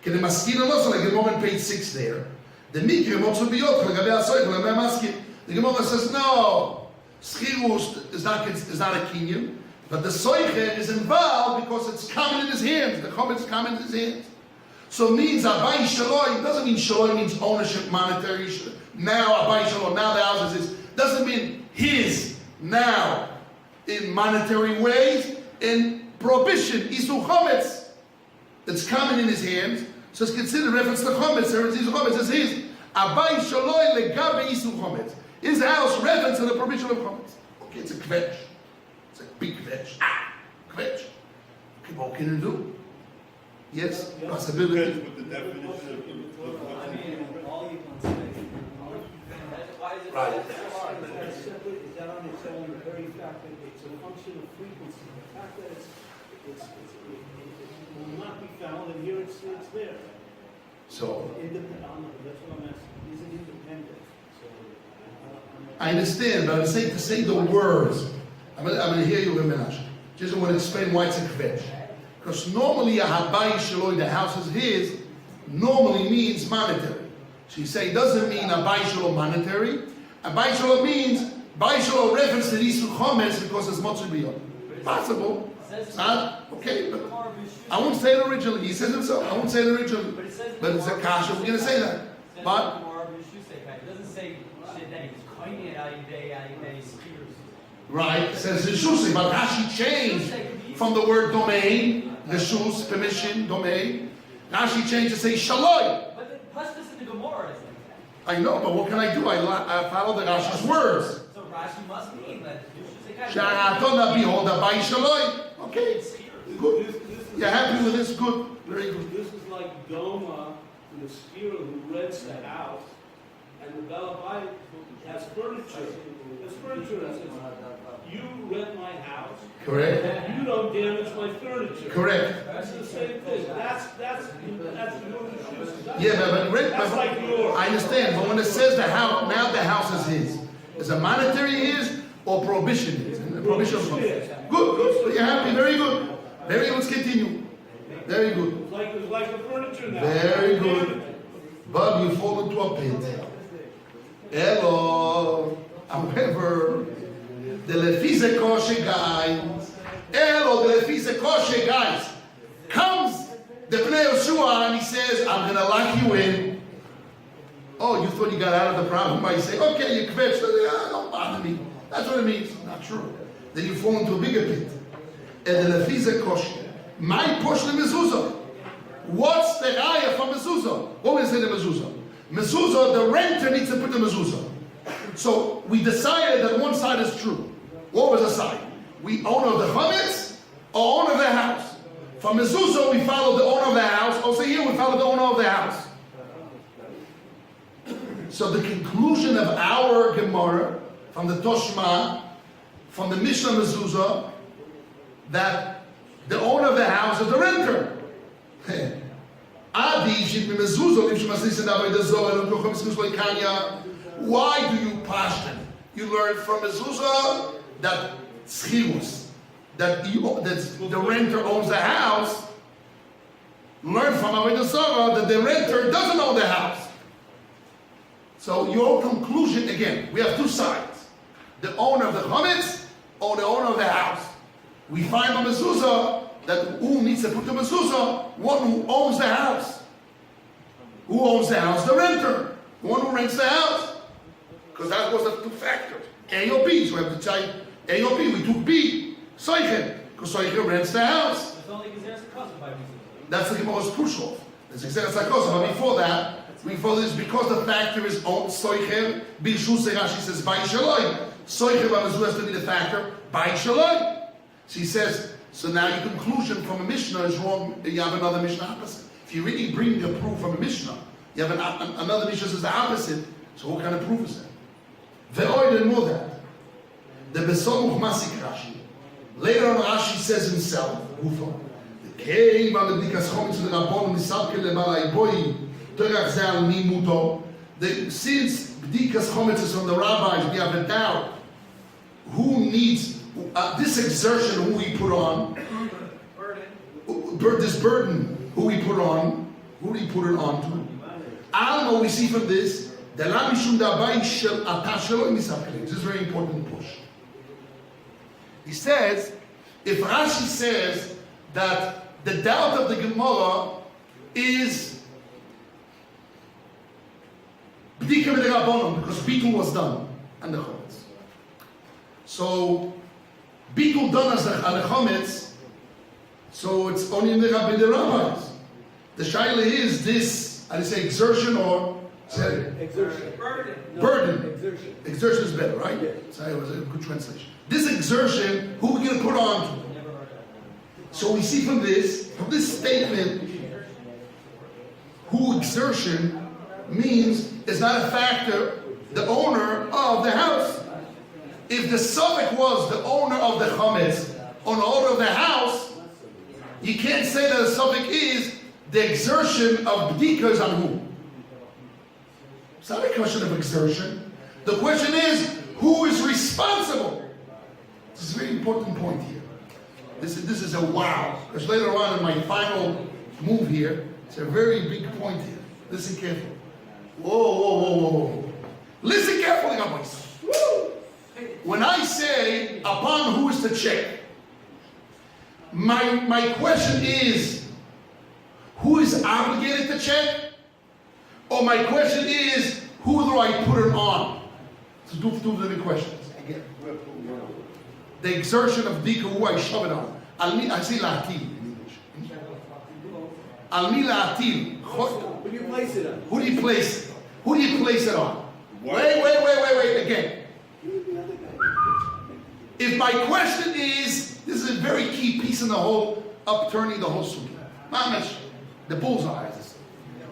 Can the Maskina also, like the Gemara on page 6 there, the Mikri Motzu Biyot, the Gemara says, no, Schirus is not a kinyan, but the Soiche is involved because it's common in his hands. The Chometz is common in his hands. So it means Abai Shaloi, doesn't mean Shaloi means ownership, monetary. Now Abai Shaloi, now the house is his. Doesn't mean his now in monetary ways. In prohibition, Isu Chometz, it's common in his hands. So it's considered reference to Chometz. Isu Chometz is his. Abai Shaloi legabe Isu Chometz. His house reference to the prohibition of Chometz. Okay, it's a kvetch. It's a big kvetch. Kvetch. Okay, what can you do? Yes, possibility. Depends what the definition of I mean, all you can say. Right. Is that separate? Is that on its own? The very fact that it's a function of frequency. The fact that it will not be found, and here it's there. So That's what I'm asking. He's an independent. So I understand, but I'm saying to say the words. I'm going to hear you, Menashe. Just want to explain why it's a kvetch. Because normally a habai shaloi, the house is his, normally means monetary. So you say it doesn't mean a bai shaloi monetary. A bai shaloi means bai shaloi reference to these chometz because it's Botzer Biyun. Possible. It's not okay, but I won't say it originally. He says himself. I won't say it originally. But it's a kasha. We're going to say that. But it doesn't say shit that he was koine ayidei spears. right, it says Rishusik, but Rashi changed from the word domain, Rishus, permission, domain. Rashi changed to say Shaloi. But the Pashtus in the Gemara is like that. I know, but what can I do? I follow the Rashi's words. So Rashi must mean that Sha'atona behold by Shaloi. Okay, good. You're happy with this? Good. Very good. This is like Doma, the skier who rents the house, and the Balabai has furniture. There's furniture that says, you rent my house, Correct. you don't damage my furniture. Correct. That's the same thing. That's your issues. Yeah, but rent. That's like yours. I understand, but when it says the house, now the house is his. Is it monetary his or prohibition his? Prohibition is his. Good. So you're happy. Very good. Very good. Let's continue. Very good. It's like the furniture now. Very good. But you fall into a pit. Hello. However, the Lefize Koshe guys, Hello, the Lefize Koshe guys, comes the Pnei Yoshua and he says, I'm going to lock you in. Oh, you thought you got out of the problem by saying, okay, you kvetch, don't bother me. That's what it means. Not true. Then you fall into a bigger pit. And the Lefize Koshe. My push the mezuzah. What's the raya for mezuzah? What is in the mezuzah? Mezuzah, the renter needs to put the mezuzah. So we decided that one side is true. What was the side? We owner of the chametz or owner of the house. For mezuzah, we follow the owner of the house. Also here, we follow the owner of the house. So the conclusion of our Gemara from the Toshma, from the Mishnah mezuzah, that the owner of the house is the renter. Why do you pashten? You learn from mezuzah that tzchirus, that the renter owns the house. Learn from Avodah Zarah that the renter doesn't own the house. So your conclusion, again, we have two sides. The owner of the chametz or the owner of the house. We find on mezuzah that who needs to put the mezuzah? One who owns the house. Who owns the house? The renter. The one who rents the house. Because that was the two factors. A or B. So we have to try A or B. We took B. Soichen. Because Soichen rents the house. That's the Gemara's push-off. That's exactly like But before that, before this, because the factor is owned, Soichen, Bishus Rashi says, Bai Shaloi. Soichen Bamazur has to be the factor, Bai Shaloi. So he says, so now your conclusion from a Mishnah is wrong, you have another Mishnah opposite. If you really bring the proof from a Mishnah, you have another Mishnah says the opposite, so what kind of proof is that? Ve'oy didn't know that. The Besomuch Masik Rashi. Later on Rashi says himself, Gufa, the came on the Bdikas Chometz to the Rabban Misabke Lebalai Boy, Terach Zal Mimuto. Since Bdikas Chometz is from the rabbis, we have a doubt who needs this exertion, who we put on, this burden, who we put on, who we put it on to. Alma, we see from this, this is very important push. He says, if Rashi says that the doubt of the Gemara is B'dika B'derabbanon, because Bitul was done, and the Chometz. So, Bitul done as the Chometz, so it's only in the rabbis. The shaila is this, I say exertion or Exertion. burden. Exertion. Exertion is better, right? Yeah. So it was a good translation. This exertion, who are we going to put on to? So we see from this statement, who exertion means is not a factor, the owner of the house. If the suffix was the owner of the chametz, or the owner of the house, you can't say that the suffix is the exertion of bdika is on who? It's not a question of exertion. The question is, who is responsible? This is a very important point here. This is a wow. Because later on in my final move here, it's a very big point here. Listen carefully. Whoa. Listen carefully, guys. When I say upon who is to check, my question is, who is obligated to check? Or my question is, who do I put it on? So two different questions. Again, the exertion of dika, who I shove it on. I say la'atil in English. Al mi la'atil. Who do you place it on? Who do you place it? Who do you place it on? Why? Wait, again. If my question is, this is a very key piece in the whole, upturning the whole sugi. Mamash, the bullseye.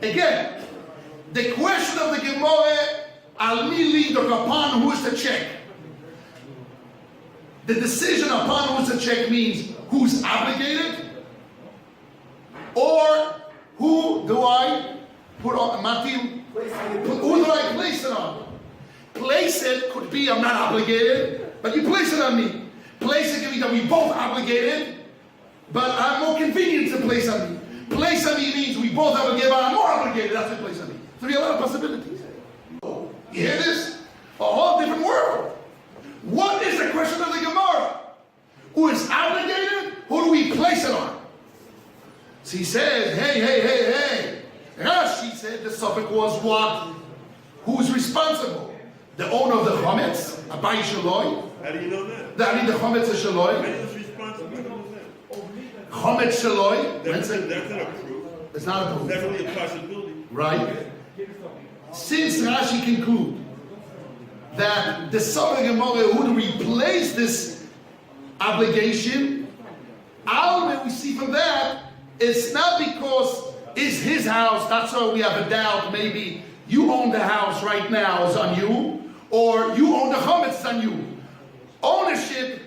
Again, the question of the Gemara, al mi lidok, upon who is to check. The decision upon who is to check means who's obligated, or who do I put on, Matil, who do I place it on? Place it could be I'm not obligated, but you place it on me. Place it could be that we both obligated, but I'm more convenient to place on me. Place on me means we both obligated, but I'm more obligated. That's what place on me. So there are a lot of possibilities. Oh, you hear this? A whole different world. What is the question of the Gemara? Who is obligated? Who do we place it on? So he says, hey. Rashi said the subject was what? Who is responsible? The owner of the chometz, Abai Shaloi. How do you know that? The chometz is Shaloi. Who's responsible? How do you know that? Chometz Shaloi. That's not a proof. It's not a proof. Definitely a possibility. Right? Since Rashi conclude that the subject Gemara who to replace this obligation, all that we see from that, it's not because it's his house, that's why we have a doubt, maybe you own the house right now, it's on you, or you own the chometz, it's on you. Ownership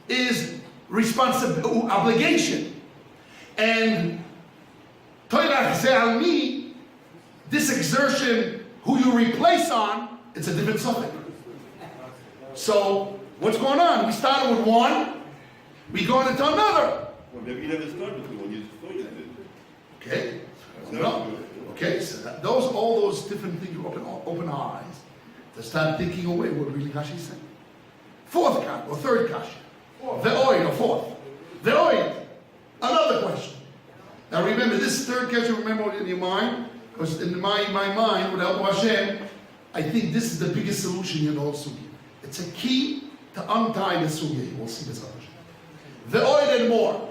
is obligation. And Torah say al mi, this exertion, who you replace on, it's a different subject. So, what's going on? We started with one, we going into another. Well, maybe you never started with one, you just thought you did. Okay? That's No. not good. Okay, so all those different things open our eyes to start thinking away what really Rashi is saying. Fourth kash, or third kash. The oil, or fourth. The oil. Another question. Now remember, this third kash, remember in your mind, because in my mind, with help of Hashem, I think this is the biggest solution in the whole sugi. It's a key to untie the sugi. We'll see this other. The oil and more.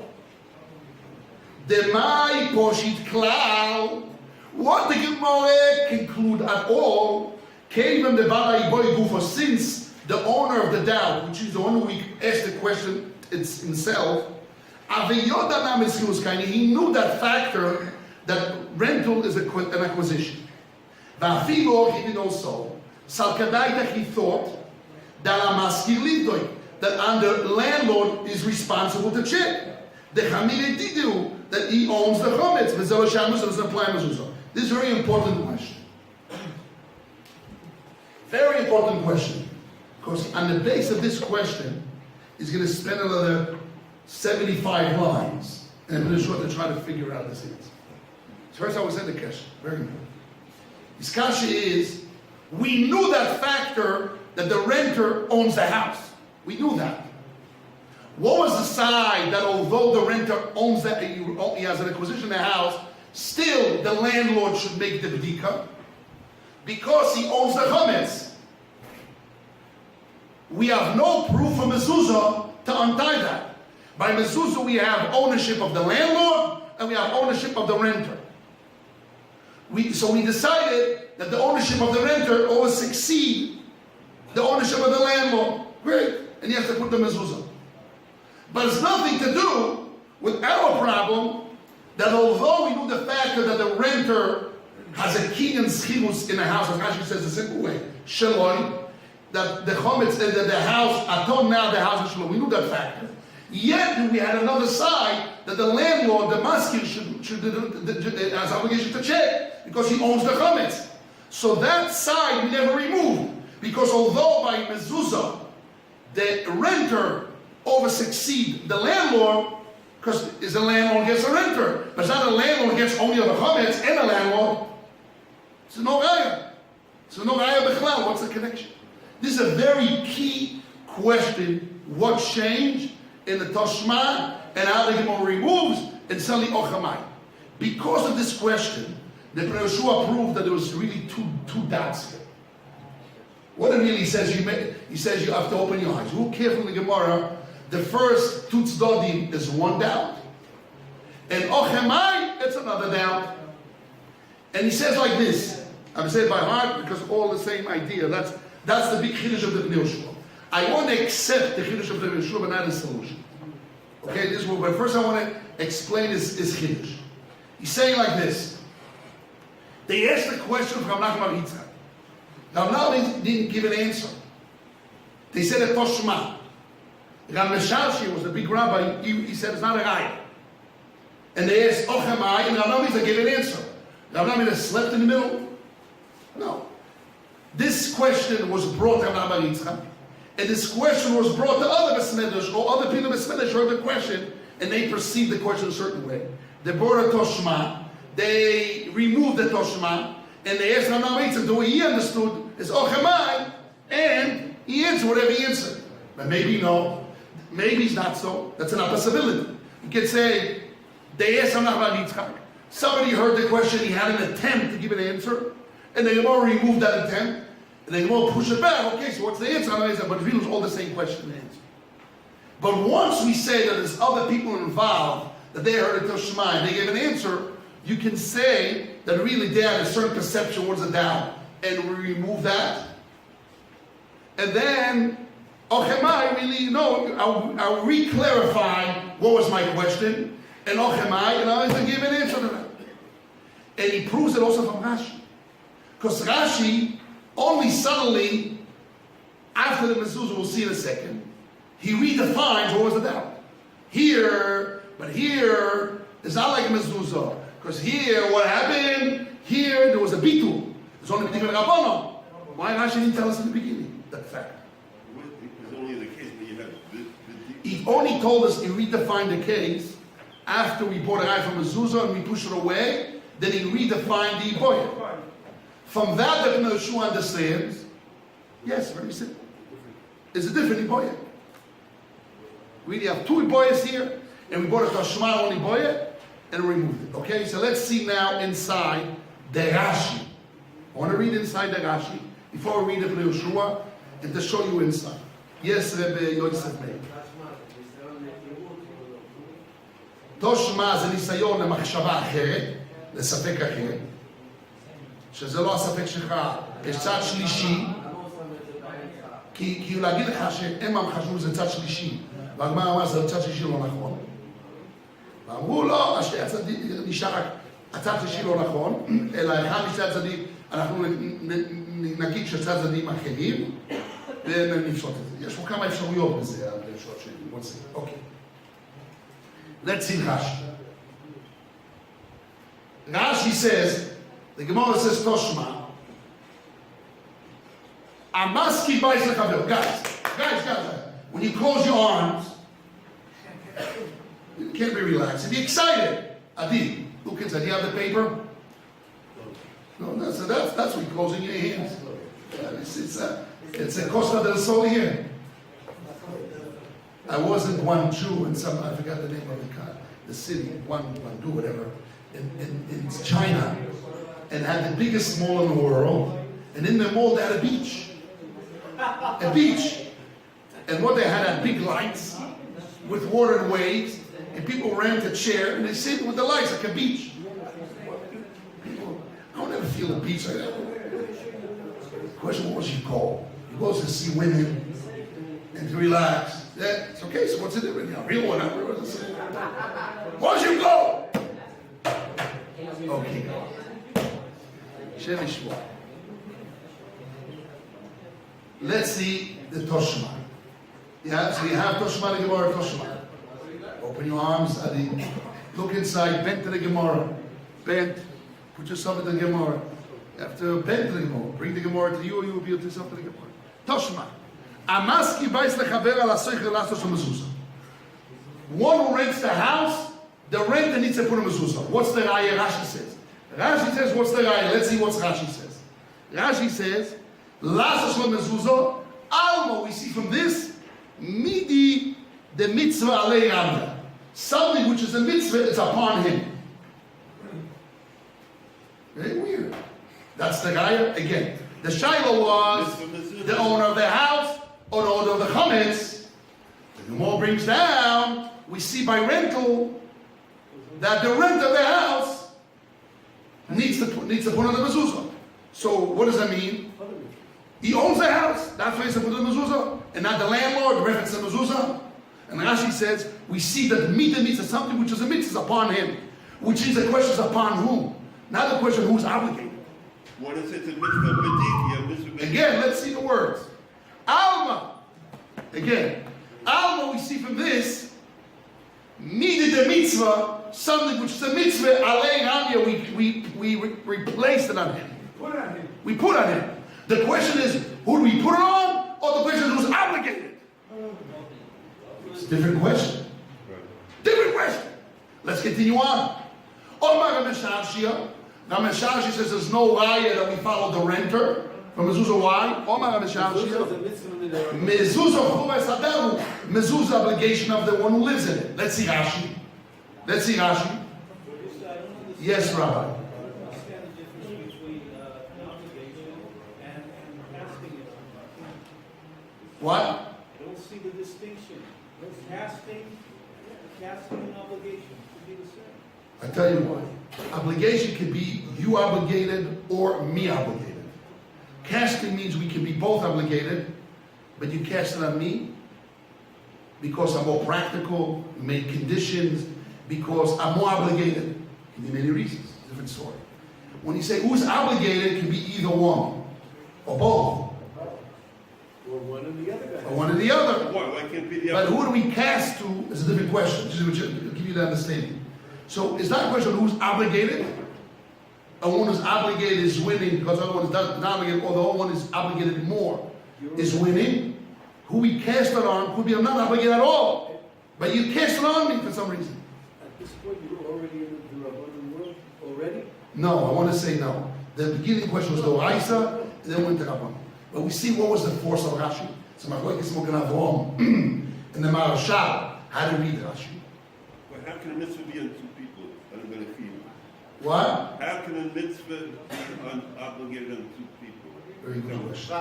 The my poshit klal. What the Gemara conclude at all came from the Barai Boy Gufa, since the owner of the doubt, which is the one who asked the question, it's himself. He knew that factor that rental is an acquisition. Even also, he thought that under landlord is responsible to check. The Hamile Didu, that he owns the chometz. This is a very important question. Very important question. Because on the base of this question, he's going to spend another 75 lines. And I'm going to try to figure out this answer. So first I will say the question. Very important. His kasha is, we knew that factor that the renter owns the house. We knew that. What was the side that although the renter owns that, he has an acquisition of the house, still the landlord should make the bdika? Because he owns the chometz. We have no proof from mezuzah to untie that. By mezuzah we have ownership of the landlord and we have ownership of the renter. So we decided that the ownership of the renter always exceed the ownership of the landlord. Great. And you have to put the mezuzah. But it's nothing to do with our problem that although we knew the factor that the renter has a king and schirus in the house, as Rashi says the simple way, shaloi, that the chometz, that the house, aton now the house is shaloi. We knew that factor. Yet we had another side that the landlord, the maskil, has obligation to check because he owns the chametz. So that side we never removed, because although by mezuzah the renter over succeed the landlord, because it's a landlord gets a renter, but it's not a landlord gets only on the chametz and a landlord. It's no raya. So no raya b'chlal. What's the connection? This is a very key question. What changed in the Toshma and how the Gemara removes and suddenly Ochamai? Because of this question, the Yeshua proved that there was really two doubts here. What it really says, he says you have to open your eyes. Who careful in the Gemara? The first two tzdodim is one doubt, and Ochamai, it's another doubt. And he says like this. I'm saying by heart because all the same idea. That's the big chiddush of the Bnei Yeshua. I want to accept the chiddush of the Bnei Yeshua, but not his solution. Okay, this is what. But first, I want to explain his chiddush. He's saying like this. They asked the question from Nachman Yitzchak. Now, Nachman didn't give an answer. They said a Toshma. Rav Meshalshi was the big rabbi. He said it's not a raya. And they asked Ochamai, and Rav Nachman gave an answer. Rav Nachman slept in the middle. No. This question was brought to Rabbi Yitzchak, and this question was brought to other Besmedrash, or other people in Besmedrash heard the question, and they perceived the question a certain way. They brought a Toshma, they removed the Toshma, and they asked Rabbi Yitzchak, the way he understood is Ochamai, and he answered whatever he answered. But maybe no, maybe it's not so. That's an possibility. You could say, they asked Rabbi Yitzchak, somebody heard the question, he had an attempt to give an answer, and the Gemara removed that attempt, and the Gemara pushed it back. Okay, so what's the answer? But it was all the same question and answer. But once we say that there's other people involved, that they heard it Toshma, and they gave an answer, you can say that really they had a certain perception towards the doubt, and we remove that. And then, Ochemai, really, I'll re-clarify what was my question, and Ochemai, and I'll give an answer to that. And he proves it also from Rashi. Because Rashi, only suddenly, after the mezuzah, we'll see in a second, he redefines what was the doubt. Here, it's not like a mezuzah. Because here, what happened? Here, there was a bitul. There's only a rabbanon. Why Rashi didn't tell us in the beginning that fact? It's only in the case where you have He only told us, he redefined the case after we bought a guy from mezuzah and we pushed it away. Then he redefined the iboyah. From that, the Bnei Yeshua understands, yes, very simple. It's a different iboyah. We have two iboyahs here, and we bought a Toshma on iboyah, and removed it. Okay, so let's see now inside the Rashi. I want to read inside the Rashi before we read the Bnei Yeshua, and to show you inside. Yes, Rabbi Yosef Meir. Toshma זה ניסיון למחשבה אחרת, לספק אחר. שזה לא הספק שלך, יש צד שלישי, כי להגיד לך שהם חשבו שזה צד שלישי, והגמרא אמר זה צד שלישי לא נכון. ואמרו לא, השתי הצדדים, נשאר רק הצד שלישי לא נכון, אלא אחד משתי הצדדים, אנחנו נגיד שצד צדדים אחרים, ונפשוט את זה. יש פה כמה אפשרויות בזה, האפשרות שלי. אוקיי. Let's see Rashi. Rashi says, the Gemara says Toshma. Amaski buys the chaver. Guys, when you close your arms, you can't be relaxed. And be excited. Adi, look inside. Do you have the paper? No, so that's what you're closing your hands. It's a Costa del Sol here. I was in Guangzhou, and I forgot the name of the city, Guangzhou, whatever, in China, and had the biggest mall in the world. And in the mall they had a beach. And what they had big lights with water and waves, and people rent a chair and they sit with the lights like a beach. People, I don't ever feel a beach like that. The question, what was your goal? Your goal is to see women and to relax. Yeah, it's okay, so what's the difference? Real one, not real one. What's your goal? Okay. Let's see the Toshma. Yeah, so you have Toshma, the Gemara Toshma. Open your arms, Adi. Look inside, bend to the Gemara. Bend. Put yourself in the Gemara. You have to bend to the Gemara. Bring the Gemara to you, or you will be able to yourself to the Gemara. Toshma. Amaski bais lechaver ala soicher lastos mezuzah. One who rents the house, the renter needs to put a mezuzah. What's the raya? Rashi says. Rashi says, what's the raya? Let's see what Rashi says. Rashi says, lastos mezuzah. Alma, we see from this, midi the mitzvah alei rabbi. Something which is a mitzvah, it's upon him. Very weird. That's the raya. Again, the shaila was the owner of the house or the owner of the chametz. The Gemara brings down, we see by rental that the renter of the house needs to put on the mezuzah. So what does that mean? He owns the house. That's why he's to put on the mezuzah, and not the landlord. The rents the mezuzah. And Rashi says we see that mitzvah means something which is a mitzvah upon him, which is the question is upon whom. Not the question who's obligated. What is it? A mitzvah b'dik? Again, let's see the words. Alma. Again, Alma. We see from this needed the mitzvah, something which is a mitzvah. Alei Hamya. We replaced it on him. We put on him. The question is, who do we put it on, or the question is who's obligated? It's a different question. Different question. Let's continue on. Omar Meshashia. Now Meshashi says there's no raya that we follow the renter. From mezuzah, why? Omar Meshashia. Mezuzah chuves hadaru. Mezuzah obligation of the one who lives in it. Let's see Rashi. Let's see Rashi. Yes, Rabbi. What? I don't see the distinction. Casting and obligation should be the same. I tell you why. Obligation can be you obligated or me obligated. Casting means we can be both obligated, but you cast it on me because I'm more practical, made conditions, because I'm more obligated. It can be many reasons. Different story. When you say who's obligated, it can be either one or both. Or one or the other guy. Or one or the other. Why can't it be the But other? who do we cast to is a different question. Just to give you the understanding. So it's not a question of who's obligated. The one who's obligated is winning because the other one is not obligated, or the other one is obligated more is winning. Who we cast it on could be I'm not obligated at all, but you cast it on me for some reason. At this point, you're already in the Rabbanan world already? No, I want to say no. The beginning question was the Raisa, and then went to Rabban. But we see what was the force of Rashi. So Machlokes Mogen Avraham and the Marashal. How to read Rashi? Well, how can a mitzvah be on two people? I'm going to feed. What? How can a mitzvah be obligated on two people? Very good question.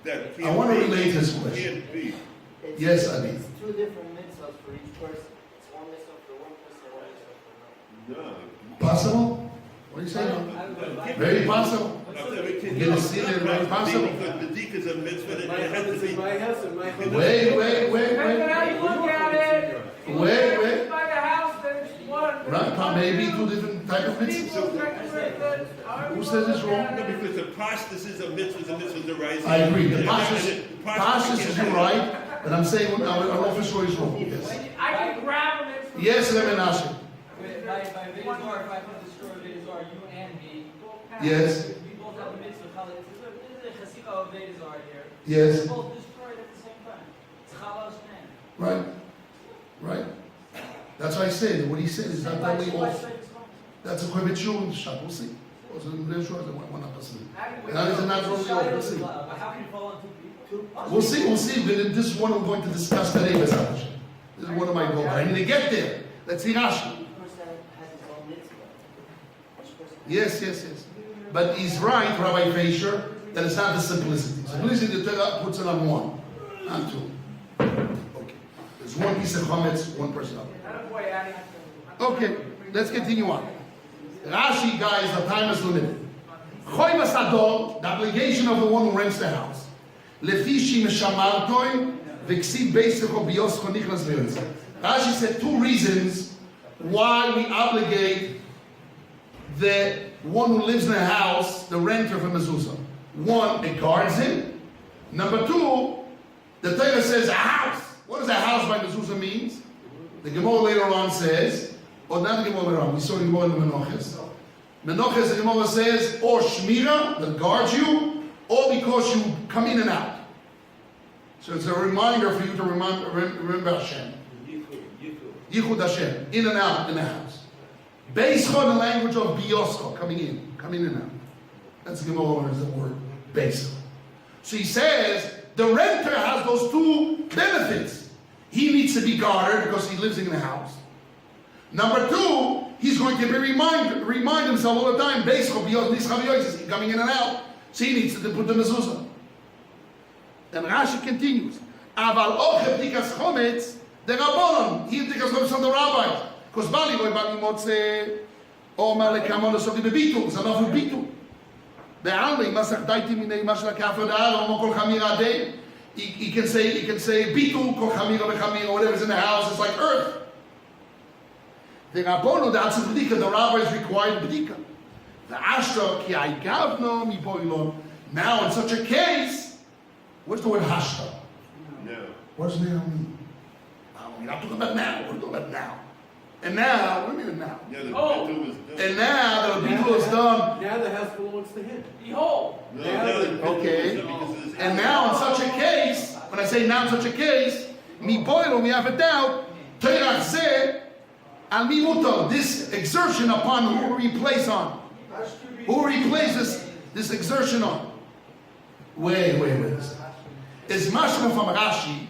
That can't I want to be. relate this question. Can't be. Yes, Adi. It's two different mitzvahs for each person. It's one mitzvah for one person, one mitzvah for another. No. Possible? What are you saying? Very possible. You're gonna see it, very possible. Because the dik is a mitzvah that My it has house to is be. in my house and my house. Wait. Depending on how you look at it. Wait. By the house, there's one. Right, maybe two different type of mitzvahs. Who says it's wrong? No, because the pashtus is a mitzvah the rising. I agree. The Pashas is right, but I'm saying an officer is wrong. Yes. I can grab them. Yes, Rebbe Menashe. By Vedazar, if I put the story of Vedazar, you and me. Yes. We both have the mitzvah. This is a chasika of Vedazar here. Yes. We're both destroyed at the same time. It's Chala's man. Right. That's why I said what he said is not only off. That's a quick Shiur in the shop. We'll see. Also, the Shiur is one person. That is not only off. We'll see. How can you fall on two people? We'll see. But this is one we're going to discuss today, This is one of my goals. I need to get there. Let's see Rashi. Each person has his own mitzvah. Each person Yes. But he's right, Rabbi Fisher, that it's not the simplicity. Simplicity, the Torah puts it on one, not two. Okay. There's one piece of chametz, one person up. Okay, let's continue on. Rashi, guys, the time is limited. Choy Basador, the obligation of the one who rents the house. Lefishi Meshamartoi, Vexi Beisecho Bioscho Nichlas Veritz. Rashi said two reasons why we obligate the one who lives in the house, the renter of a mezuzah. One, it guards him. Number two, the Torah says a house. What does a house by mezuzah means? The Gemara later on says, or not the Gemara later on, we saw the Gemara in the Menachos. Menachos, the Gemara says, or Shmira, that guards you, or because you come in and out. So it's a reminder for you to remember Hashem. Yichud Hashem, in and out in the house. Beischa, the language of Biyoscha, coming in and out. That's the Gemara is the word Beischa. So he says, the renter has those two benefits. He needs to be guarded because he lives in the house. Number two, he's going to be remind himself all the time, Beischa, Biyoscha, coming in and out. So he needs to put the mezuzah. Then Rashi continues, Aval oche b'dikas chometz, the Rabbanon, he b'dikas chometz on the rabbis. Because Bali loy bali motze, or malekam on the bebitul, it's enough with bitul. Be'alei masach daiti minei mashla kafodar, or kol chamira adei. He can say bitul, kol chamira bechamira, whatever's in the house, it's like earth. The Rabbanon, the atzim b'dika, the rabbis required b'dika. The ashta ki aigavno mi poilon. Now in such a case, what's the word hashta? No. What does now mean? We're not talking about now. We're talking about now. And now, what do you mean now? Yeah, the bitul was done. And now the bitul is done. Now the house belongs to him. Behold. No, now the bitul Okay. was done because it's And now in such a case, when I say now in such a case, mi boilo, we have a doubt, Teirach zeh, al mi mutar, this exertion upon who we place on. Who we place this exertion on. Wait a second. It's mashma from Rashi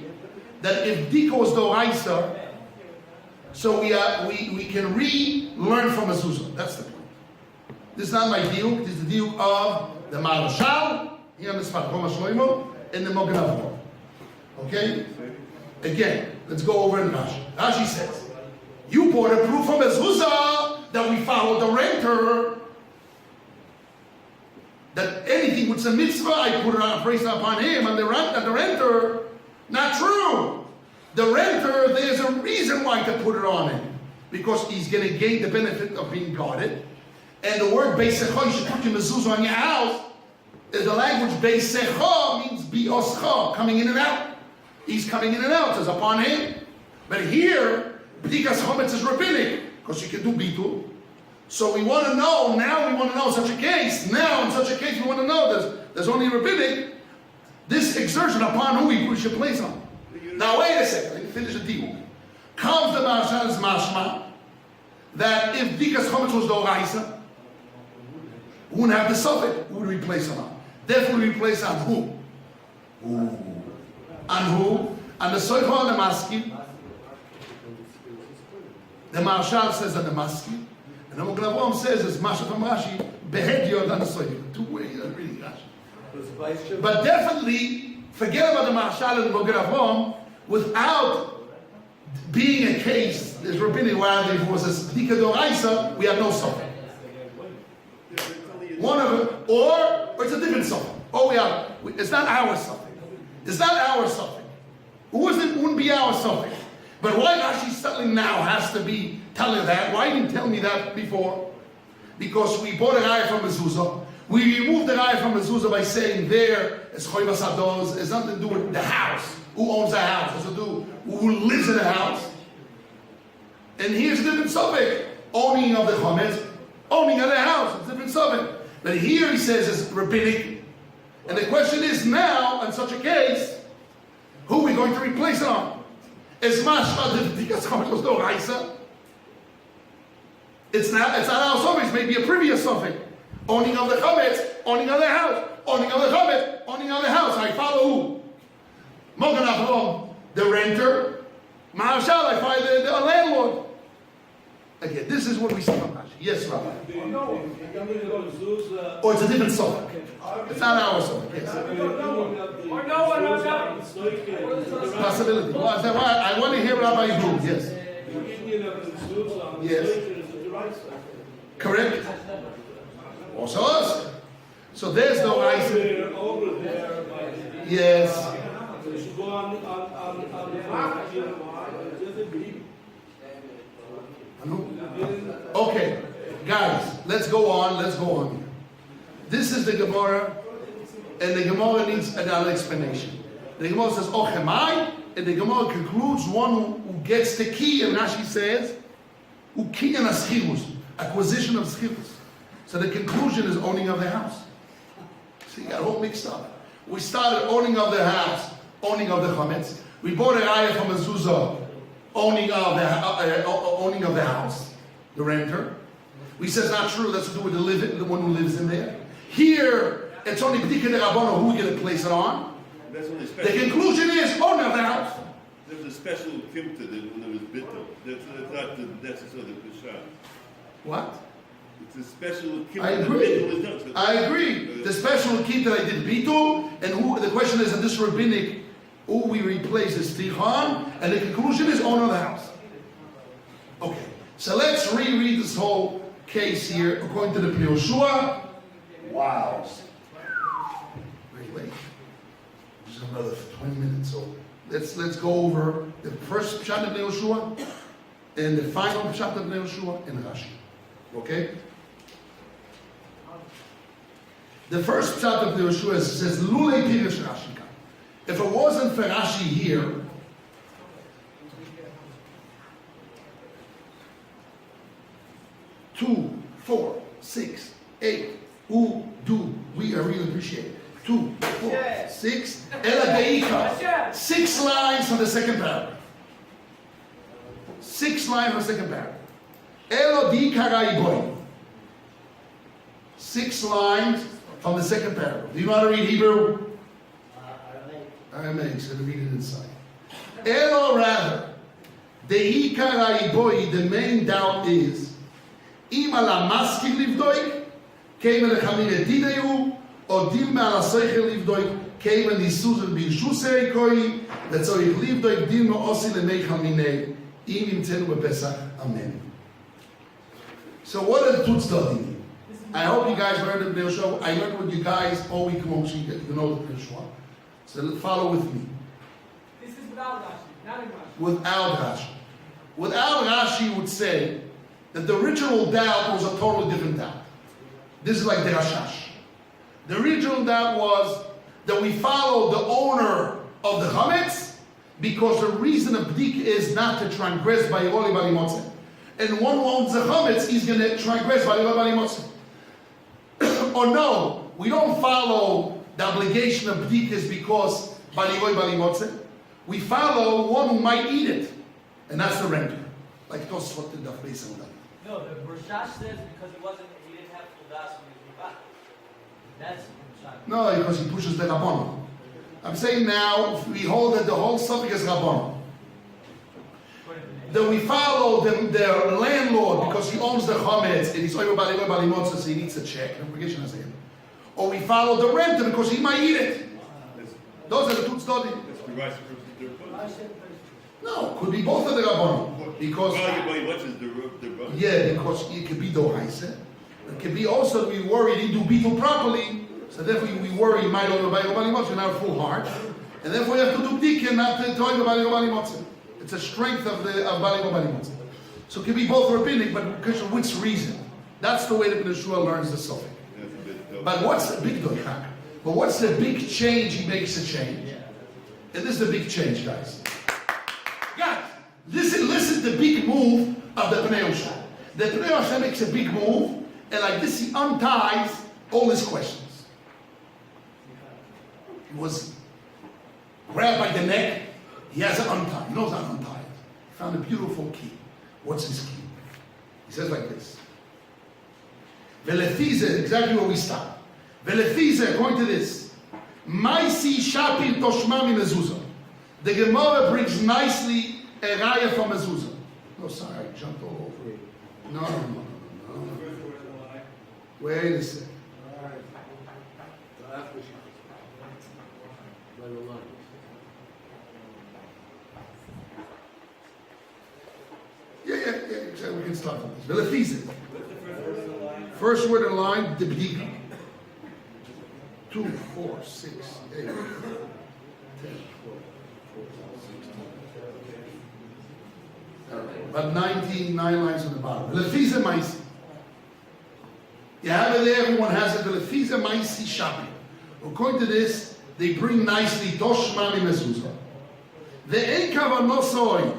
that if Diko is Doraisa, so we can relearn from Mezuzah. That's the point. This is not my deal. This is the deal of the Marashal, here on the spot, and the Mogen Avot. Okay? Again, let's go over in Rashi. Rashi says, you brought a proof from Mezuzah that we follow the renter. That anything which is a mitzvah, I put it on a price upon him, and the renter, not true. The renter, there's a reason why to put it on him. Because he's going to gain the benefit of being guarded. And the word beisecha, you should put your mezuzah on your house, is the language beisecha means bioscha, coming in and out. He's coming in and out, it's upon him. But here, b'dikas chometz is rabbinic, because you can do bitul. So we want to know, now we want to know in such a case, we want to know there's only rabbinic, this exertion upon who we should place on. Now wait a second, let me finish the deal. Comes the Marshal's mashma, that if Dikas Chometz was Doraisa, we wouldn't have the suffix, who would we place on? Definitely we place on who? On who? On the Soicha and the Maski. The Marshal says on the Maski. And the Mogen Avot says, as Masha from Rashi, behead your than the Soicha. Two ways of reading Rashi. But definitely, forget about the Marshal and the Mogen Avot, without being a case, there's rabbinic, where if it was a B'dika Doraisa, we have no suffix. One of them, or it's a different suffix. It's not our suffix. It's not our suffix. It wouldn't be our suffix. But why Rashi's settling now has to be telling that? Why didn't tell me that before? Because we bought a raya from mezuzah. We removed the raya from mezuzah by saying there, it's choivas hados, it's nothing to do with the house. Who owns the house? It's to do who lives in the house. And here's a different subject. Owning of the chometz, owning of the house, it's a different subject. But here he says it's rabbinic. And the question is now, in such a case, who are we going to replace it on? Is mashma the Dikas Chometz was Doraisa? It's not our suffix, maybe a previous suffix. Owning of the chometz, owning of the house, owning of the chometz, owning of the house. I follow who? Mogen Avot, the renter. Marashal, I follow the landlord. Again, this is what we see from Rashi. Yes, Rabbi. Or it's a different suffix. It's not our suffix. Yes. Or no one or nothing. Possibility. Well, I want to hear Rabbi Hu. Yes. Yes. Correct. Also us. So there's no Raisa. Over there by the Yes. you should go on Okay, guys, let's go on. This is the Gemara, and the Gemara needs another explanation. The Gemara says, "Ochemai and the Gemara concludes one who gets the key, and Rashi says, who key and aschirus, acquisition of schirus. So the conclusion is owning of the house. So you got all mixed up. We started owning of the house, owning of the chametz. We bought a raya from a zuzah, owning of the house, the renter. We said it's not true. That's to do with the one who lives in there. Here, it's only b'dika de rabbanon who we get to place it on. That's only The special. conclusion is owner of the house. There's a special kimta that when it was bittul. That's not necessarily the pshat. What? It's a special kimta. I that agree. bittul is done. So I agree. The special key that I did bitul, and who? The question is, in this rabbinic, who we replace is Tichon, and the conclusion is owner of the house. Okay, so let's reread this whole case here according to the Pnei Yehoshua. Wow. Very late. Just another 20 minutes. So let's go over the first pshat of Pnei Yehoshua and the final pshat of Pnei Yehoshua and Rashi. Okay? The first pshat of Pnei Yehoshua says Lulei Pirish Rashi. If it wasn't for Rashi here, two, 4, 6, 8. Who do we really appreciate? 2, 4, 6. Ela deika. 6 lines from the second paragraph. 6 lines from the second paragraph. Elo deika raiboy. 6 lines from the second paragraph. Do you know how to read Hebrew? Aramaic, so to read it inside. Elo rather, deika raiboy. The main doubt is, im ala maskim livdoik. Came in the Chamine Didayu, or Dilma ala Seichel Livdoik, came in the Susan Bishusei Koi, that's how you Livdoik, Dilma Osi Lemei Chamine, Im Tenu Pesach, Amen. So what are the two studying? I hope you guys learned the Pnei Yehoshua. I learned with you guys all week long, so you know the Pnei Yehoshua. So follow with me. This is without Rashi, not in Rashi. Without Rashi. Without Rashi would say that the original doubt was a totally different doubt. This is like the Rashash. The original doubt was that we follow the owner of the chametz because the reason of bdik is not to transgress by Yoli Bali Motzeh. And one who owns the chametz, he's going to transgress by Yoli Bali Motzeh. Or no, we don't follow the obligation of bdik is because Bali Bali Motzeh. We follow one who might eat it, and that's the renter. Like Tosfot in Daf Beis Hamad. No, the Rashash says because he didn't have full das when he was back. That's Rashash. No, because he pushes the Rabbanon. I'm saying now, we hold that the whole subject is Rabbanon. That we follow the landlord because he owns the chametz and he's over Bali Motzah, so he needs a check. Or we follow the renter because he might eat it. Those are the two studies. That's the right person. No, could be both of the Rabbanon. Because yeah, because it could be dohaisa. It could be also we worry he didn't do bitul properly, so therefore we worry he might over Bali Motzah, not a full heart, and therefore you have to do bdik not to over Bali Motzah. It's a strength of Bali Motzah. So it could be both rabbinic, but because of which reason? That's the way the Pnei Yehoshua learns the suffix. But what's the big doichak? But what's the big change he makes a change? And this is the big change, guys. Guys, listen to the big move of the Pnei Yehoshua. The Pnei Yehoshua makes a big move, and like this he unties all his questions. He was grabbed by the neck. He has it untied. He knows how to untie it. He found a beautiful key. What's his key? He says like this. Velefize, exactly where we stop. Velefize, according to this, Maisi Shapir Toshmami Mezuzah. The Gemara brings nicely a raya from mezuzah. No, sorry, I jumped all over it. No. Wait a second. Yeah, exactly. We can start on this. Velefize. First word in line, the b'dika. 2, 4, 6, 8, 10, 12, 14, 16. About 19, 9 lines on the bottom. Velefize Maisi. You have it there, everyone has it. Velefize Maisi Shapi. According to this, they bring nicely Toshmani Mezuzah. The Eikav Anosoi,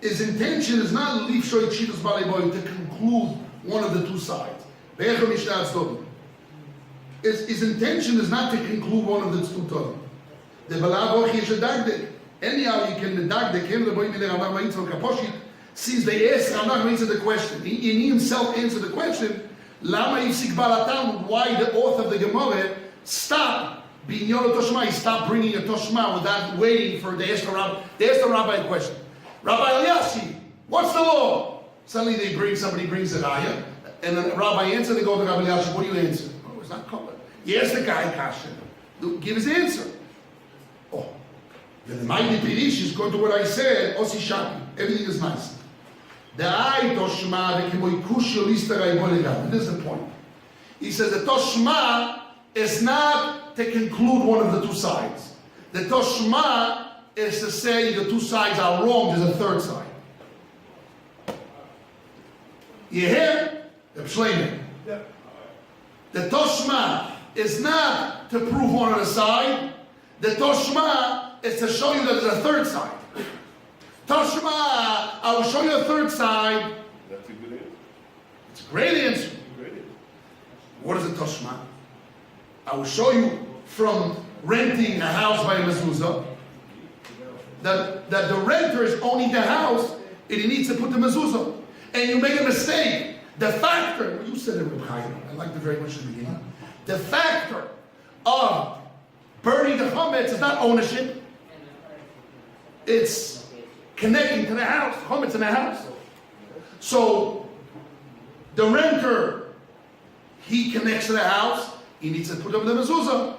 his intention is not leave Shoy Chivas Balei to conclude one of the two sides. His intention is not to conclude one of the two todim. The Balavoch is a dagdik. Anyhow, you can dagdik him the boy Kaposhit. Since they asked Ramach answer the question, he himself answered the question. Lama Yisik Balatam, why the author of the Gemara stopped Biyun Toshma? He stopped bringing a Toshma without waiting for the asked the rabbi. They asked the rabbi a question. Rabbi Eliyashi, what's the law? Suddenly somebody brings a raya, and the rabbi answers. They go to Rabbi Eliyashi. What do you answer? Oh, it's not covered. He asked the guy kasha. Give his answer. Oh, the mighty Pirish is going to what I said. Osi Shaki. Everything is nice. The I Toshma, the Kimoy Kushyo Listera Ibolegam. This is the point. He says the Toshma is not to conclude one of the two sides. The Toshma is to say the two sides are wrong, there's a third side. You hear? The Pshleimer. The Toshma is not to prove one on the side. The Toshma is to show you that there's a third side. Toshma, I will show you a third side. That's a good answer. It's a great answer. Great answer. What is a Toshma? I will show you from renting a house by a mezuzah that the renter is owning the house and he needs to put the mezuzah. And you make a mistake. The factor, you said it, Rabbi, I liked it very much in the beginning. The factor of burning the chametz is not ownership. It's connecting to the house, chametz in the house. So the renter, he connects to the house. He needs to put up the mezuzah.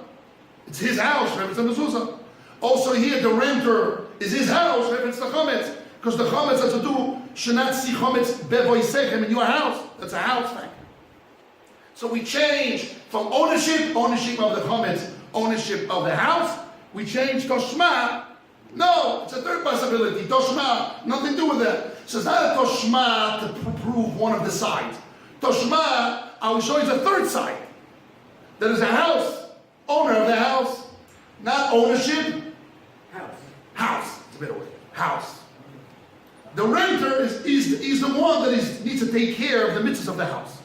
It's his house, right? It's the mezuzah. Also here, the renter is his house, right? It's the chametz. Because the chametz has to do, should not see chametz bevoisechem in your house. That's a house factor. So we change from ownership of the chametz, ownership of the house. We change toshma. No, it's a third possibility. Toshma, nothing to do with that. So it's not a toshma to prove one of the sides. Toshma, I will show you the third side. There is a house, owner of the house, not ownership. House. It's a better word. House. The renter is the one that needs to take care of the mitzvahs of the house.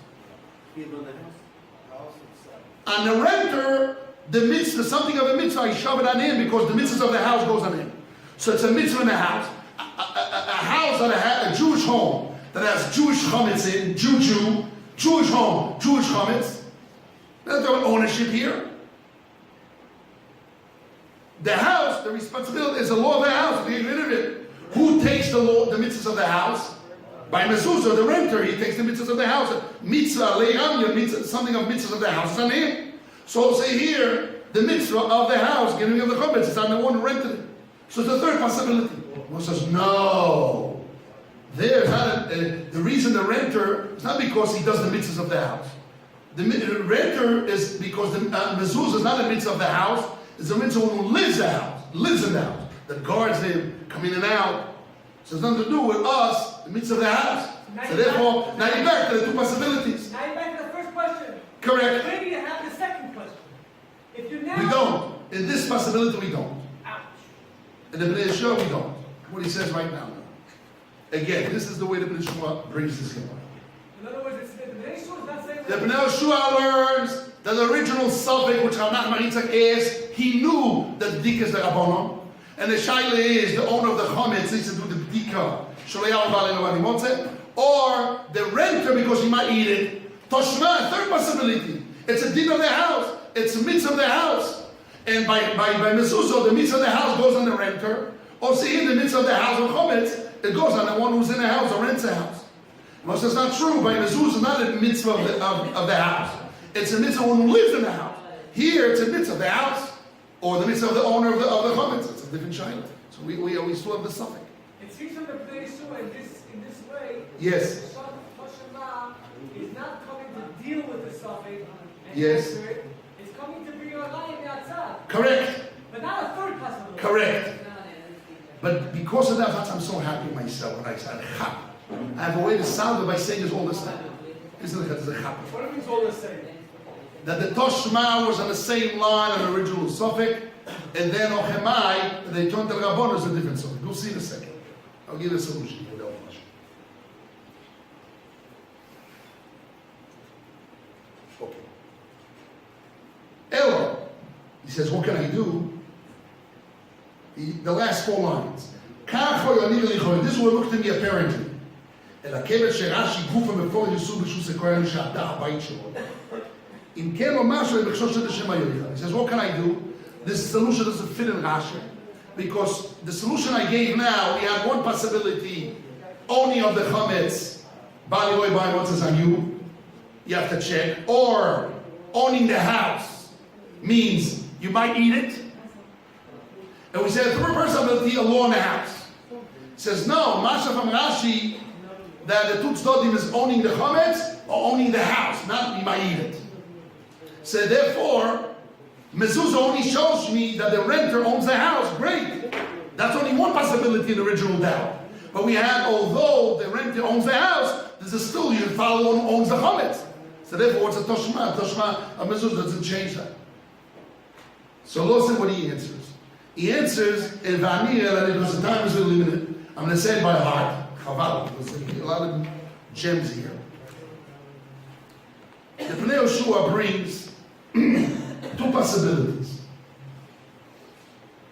On the renter, the mitzvah, something of a mitzvah, I shove it on him because the mitzvahs of the house goes on him. So it's a mitzvah in the house. A house that has a Jewish home that has Jewish chametz in, Jewish home, Jewish chametz. There's no ownership here. The house, the responsibility is the law of the house. We get rid of it. Who takes the mitzvahs of the house? By mezuzah, the renter, he takes the mitzvahs of the house. Mitzvah, le'amya, mitzvah, something of mitzvahs of the house is on him. So say here, the mitzvah of the house, getting of the chametz, is on the one who rented it. So it's the third possibility. One says, no. There's not the reason the renter is not because he does the mitzvahs of the house. The renter is because the mezuzah is not a mitzvah of the house. It's a mitzvah who lives in the house, that guards him, come in and out. So it's nothing to do with us, the mitzvah of the house. So therefore, now you're back to the two possibilities. Now you're back to the first question. Correct. Maybe you have the second question. If you now... We don't. In this possibility, we don't. Ouch. In the Bnei Yeshua, we don't. What he says right now. Again, this is the way the Bnei Yeshua brings this in. In other words, the Bnei Yeshua is not saying The that... Bnei Yeshua learns that the original suffix which Rav Nachman Yitzchak asked, he knew that the Bdika is the Rabbanon. And the Shaila is the owner of the chametz needs to do the Bdika. Or the renter because he might eat it. Toshma, third possibility. It's a din of the house. It's a mitzvah of the house. And by mezuzah, the mitzvah of the house goes on the renter. Also here, the mitzvah of the house of chametz, it goes on the one who's in the house or rents the house. Most that's not true. By mezuzah, not a mitzvah of the house. It's a mitzvah who lives in the house. Here, it's a mitzvah of the house or the mitzvah of the owner of the chametz. It's a different shaila. So we still have the suffix. It seems from the Bnei Yeshua in this way. Yes. Toshma is not coming to deal with the suffix. Yes. It's coming to be your line outside. Correct. But not a third possibility. Correct. But because of that, I'm so happy myself when I said chap. I have a way to solve it by saying this all the time. Isn't it a chap? What if it's all the same? That the Toshma was on the same line on the original suffix, and then Ochemai, they turn to Rabban, is a different story. We'll see in a second. I'll give you a solution. Okay. Elo, he says, what can I do? The last 4 lines. This will look to me apparently. He says, what can I do? This solution doesn't fit in Rashi. Because the solution I gave now, we have one possibility, owning of the chametz, Bali Roy Bali Botzer on you have to check, or owning the house means you might eat it. And we said the third possibility, a law in the house. It says no, Masha from Rashi, that the Tutzdodim is owning the chametz or owning the house, not you might eat it. So therefore, mezuzah only shows me that the renter owns the house. Great. That's only one possibility in the original doubt. But we had, although the renter owns the house, there's a still you follow who owns the chametz. So therefore, it's a toshma. Toshma, a mezuzah doesn't change that. So listen what he answers. He answers, and because the time is really limited, I'm going to say it by heart. Chaval, there's a lot of gems here. The Pnei Yoshua brings 2 possibilities.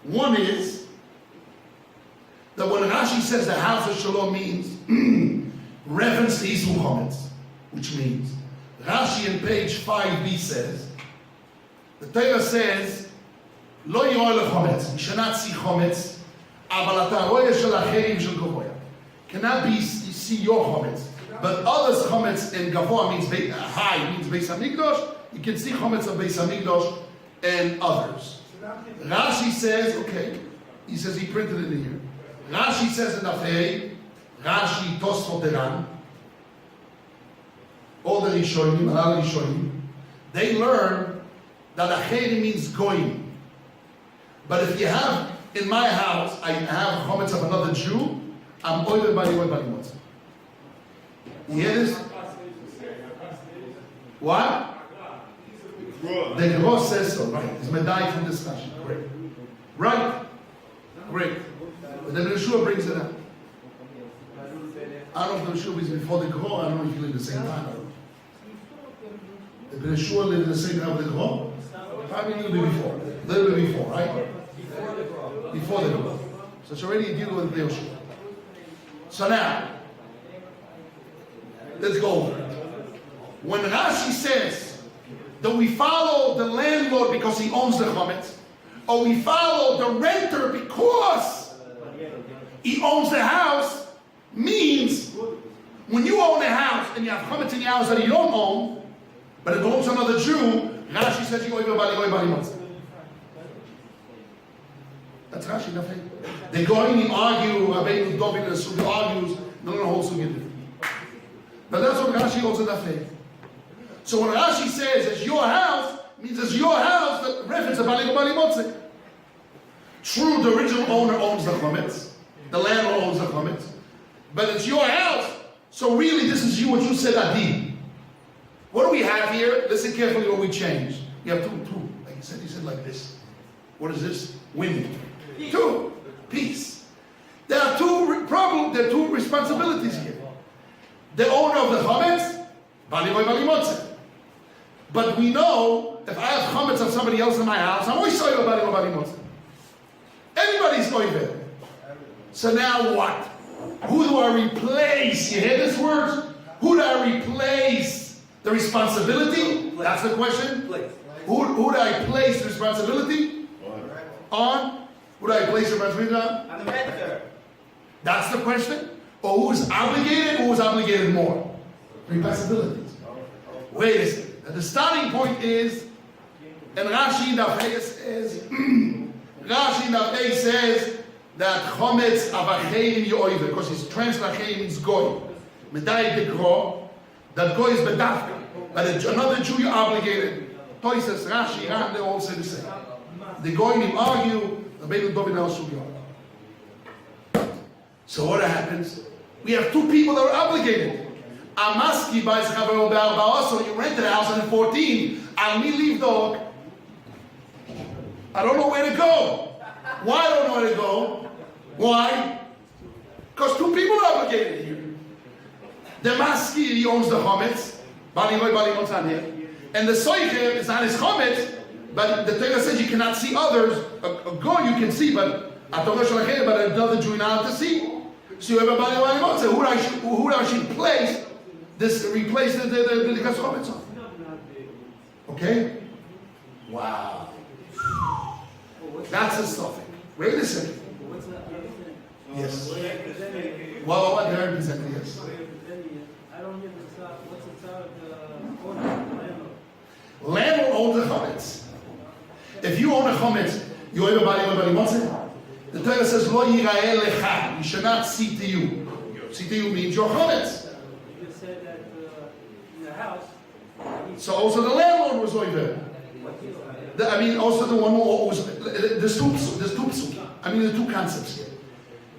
One is that when Rashi says the house of Shalom means reference to Yisrael Chometz, which means Rashi in page 5b says the Torah says Lo yoel chometz, you should not see chometz, aval ata roya shel acherim shel gavoya. Cannot be see your chometz, but others chometz in gavoya means high, means Beis Hamikdash. You can see chometz of Beis Hamikdash and others. Rashi says, okay, he says he printed it in here. Rashi says in Afei, Rashi Tosfot Deran, all the Rishonim, they learn that acherim means goyim. But if you have, in my house, I have chometz of another Jew, I'm oiler bali motzer. You hear this? What? The Gra says so, right? It's medai from discussion. Great. Right? Great. But the Yeshua brings it up. I don't know if the Yeshua is before the Gra, I don't know if you live at the same time. The Yeshua lived at the same time with the Gra? Probably a little bit before. A little bit before, right? Before the Gra. So it's already a deal with the Yeshua. So now, let's go over it. When Rashi says that we follow the landlord because he owns the chametz, or we follow the renter because he owns the house, means when you own a house and you have chametz in your house that you don't own, but it belongs to another Jew, Rashi says you oiver bali motzer. That's Rashi, nothing. They go in and argue, Rabbi Dovin and Sugia argues, no whole Sugia different. But that's what Rashi holds in that faith. So when Rashi says it's your house, means it's your house that reference to bali motzer. True, the original owner owns the chametz, the landlord owns the chametz, but it's your house. So really, this is what you said, Adi. What do we have here? Listen carefully what we changed. You have two. Like he said like this. What is this? Wind. 2. Peace. There are two responsibilities here. The owner of the chametz, bali motzer. But we know if I have chametz of somebody else in my house, I'm always saying bali motzer. Everybody's going there. So now what? Who do I replace? You hear this word? Who do I replace? The responsibility? That's the question. Who do I place the responsibility on? Who do I place the responsibility on? On the renter. That's the question. Or who is obligated? Who is obligated more? 3 possibilities. Wait a second. The starting point is, and Rashi Nafei says that chometz avacheim yoiver, because his translation means goy. Medai de gro, that goy is bedafka. But another Jew you're obligated. Toises Rashi, they all say the same. The goyim argue. So what happens? We have 2 people that are obligated. Amaski buys Chavero Be'arba, so you rented a house in 14. Al mi leave dog. I don't know where to go. Why I don't know where to go? Why? Because two people are obligated here. The maskir, he owns the chometz, bali motz on him, and the soicher is on his chometz. But the Torah says you cannot see others. A goy you can see, but another Jew not to see. So you have a bali motz. Who I should place this? Replace the chometz on. Okay. Wow. That's a suffix. Wait a second. Yes. Well, what they're representing, yes. I don't get the top. What's the top of the owner? Landlord owns the chometz. If you own a chometz, you own everybody wants it. The Torah says, "Lo yira'eh lecha." You should not see to you. See to you means your chometz. You just said that in the house. So also the landlord was over. I mean, also the one who was. There's two psukim. I mean, the two concepts here.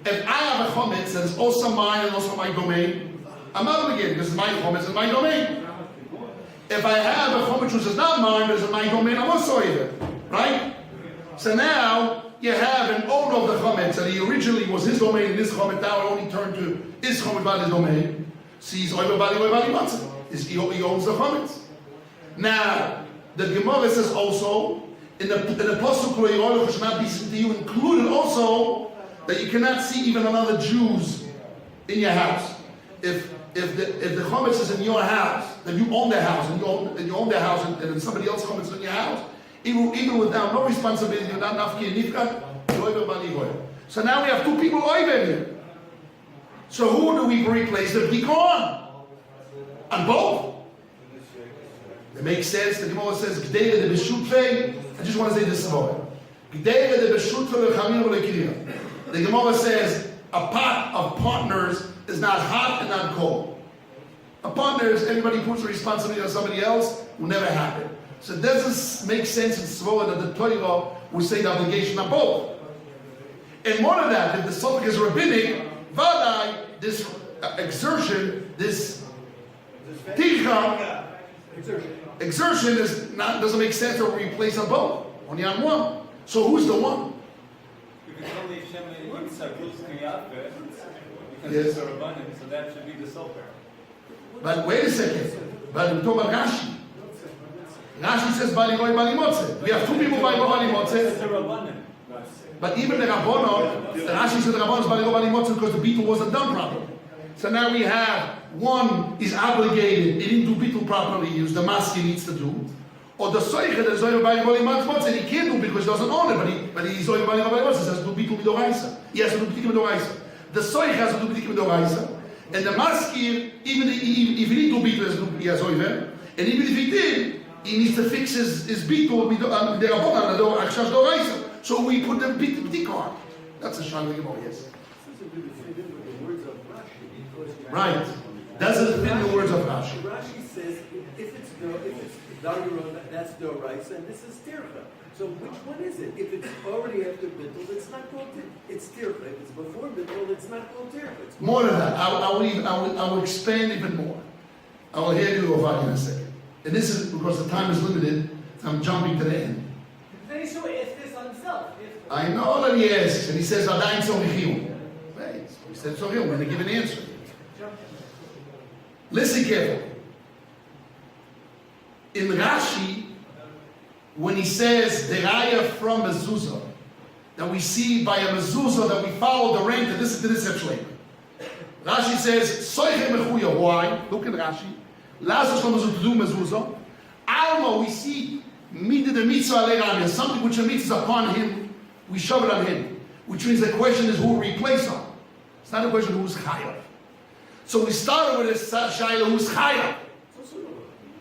If I have a chometz that is also mine and also my domain, I'm not obligated because it's my chometz and my domain. If I have a chometz which is not mine but is in my domain, I'm also over. Right? So now you have an owner of the chometz that he originally was his domain and his chometz now it only turned to his chometz by his domain. So he's over bali matzah. He owns the chometz. Now the Gemara says also in the pasuk where you should not be seen to you included also that you cannot see even another Jews in your house. If the chometz is in your house, then you own the house and you own the house and then somebody else chometz is in your house. Even without no responsibility, you're not nafki nifka. So now we have two people over here. So who do we replace the b'dika on? On both? It makes sense. The Gemara says, "Gdeira de b'shutfei." I just want to say this more. "Gdeira de b'shutfei lechamir v'lekiriyah." The Gemara says a pot of partners is not hot and not cold. A partner is everybody puts the responsibility on somebody else. Will never happen. So it doesn't make sense in Svora that the Torah would say the obligation on both. And more than that, if the suffix is rabbinic, vadai, this exertion, this ticha, exertion doesn't make sense to replace on both, only on one. So who's the one? If it's only Shem and Yitzchak, because Yes. it's a Rabbanim, so that should be the sofer. But wait a second. But we're talking about Rashi. Rashi says bali motze. We have two people bali motze. It's a Rabbanim. But even the Rabbanon, Rashi said the Rabbanon is bali motze because the beetle wasn't done properly. So now we have one is obligated, he didn't do beetle properly, he used the mask he needs to do. Or the soicher that is over bali motze, and he can't do because he doesn't own it, but he's over bali motze, he has to do beetle midoraisa. He has to do beetle midoraisa. The soicher has to do beetle midoraisa. And the maskir, even if he didn't do beetle, he has over. And even if he did, he needs to fix his beetle with the Rabbanon. So we put the b'dika on. That's a shang Gemara, yes. Right. Doesn't fit in the words of Rashi. Rashi says if it's Daruron, that's Doraisa, and this is Tircha. So which one is it? If it's already after Bittul, it's not called Tircha. It's Tircha. If it's before Bittul, it's not called Tircha. More than that, I will expand even more. I will hear you over in a second. And this is because the time is limited, so I'm jumping to the end. Then he should ask this on himself. I know that he asks, and he says, Adain Somichim. Right. So he said, Somichim, we're going to give an answer. Listen carefully. In Rashi, when he says deraya from mezuzah, that we see by a mezuzah that we follow the rank to this actually. Rashi says soiche mechuya. Why? Look at Rashi. Lazos to do mezuzah. Alma, we see midah the mitzvah aleiram, something which a mitzvah is upon him. We shove it on him, which means the question is who will replace him. It's not a question who's chayav. So we started with this shayla who's chayav.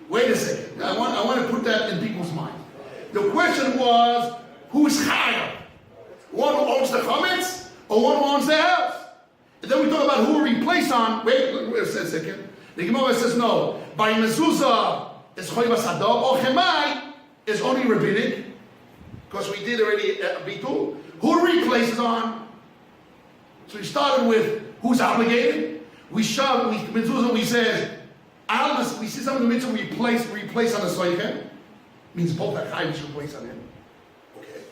Wait a second. I want to put that in people's mind. The question was, who's chayav? One who owns the chometz or one who owns the house? And then we talk about who will replace on. Wait a second. The Gemara says no. By mezuzah is choyva sador or chemai is only rabbinic because we did already bitul. Who replaces on? So we started with who's obligated. We mezuzah. We said almas. We see something in the mitzvah replace on the soicher. Means both are chayav should replace on him. Okay.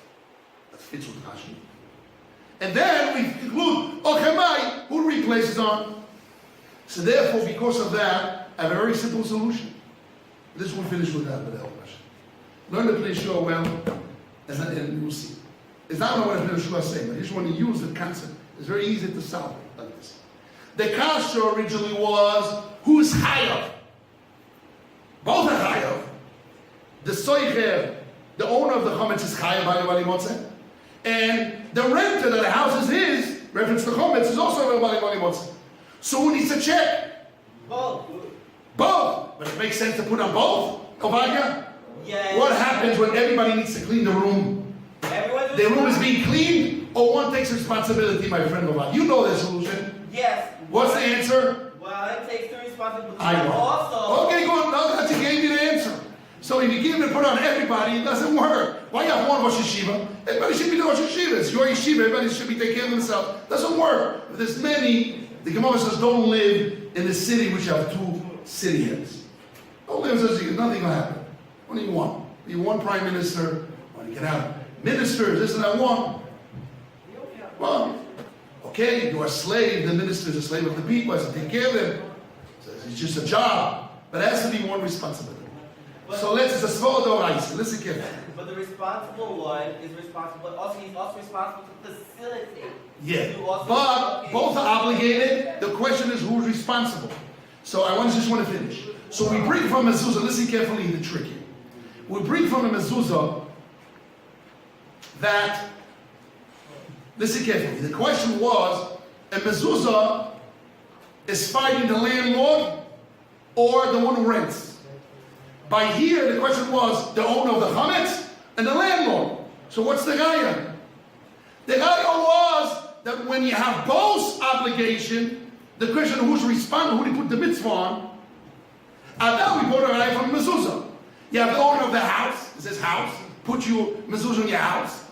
Fits with Rashi. And then we conclude, Ochemai, who replaces on? So therefore, because of that, I have a very simple solution. This will finish with that, with the Rashi. Learn the Pnei Shua well, and you'll see. It's not what Pnei Shua is saying, but I just want to use the concept. It's very easy to solve it like this. The kasha originally was, who's Chayav? Both are Chayav. The Soicher, the owner of the Chometz, is Chayav by Bali Motzeh. And the renter that the house is his, reference to Chometz, is also Bali Motzeh. So who needs to check? Both. Both. But it makes sense to put on both. Ovadia? Yes. What happens when everybody needs to clean the room? The room is being cleaned, or one takes responsibility, my friend Ovadia? You know the solution. Yes. What's the answer? Well, it takes the responsibility. I know. Also. Okay, good. No, that you gave me the answer. So if you give it and put on everybody, it doesn't work. Why you have one Rosh Yeshiva? Everybody should be the Rosh Yeshiva. It's your Yeshiva. Everybody should be taking care of themselves. Doesn't work. If there's many, the Gemara says, don't live in the city which have two city heads. Don't live in the city. Nothing will happen. Only one. You one prime minister. Or you can have ministers. This and that one. Well, okay, you're a slave. The minister is a slave of the people. Has to take care of them. So it's just a job. But it has to be one responsibility. So it's a small door ice. Listen carefully. But the responsible one is responsible. Also, he's also responsible to facilitate. Yeah. But both are obligated. The question is who's responsible. So I just want to finish. So we bring from mezuzah. Listen carefully. The trick here. We bring from the mezuzah that. Listen carefully. The question was: a mezuzah is fighting the landlord or the one who rents. By here, the question was the owner of the chametz and the landlord. So what's the gaya? The gaya was that when you have both obligation, the question who's responsible, who do you put the mitzvah on? And now we put a guy from mezuzah. You have the owner of the house. It says house. Put your mezuzah in your house.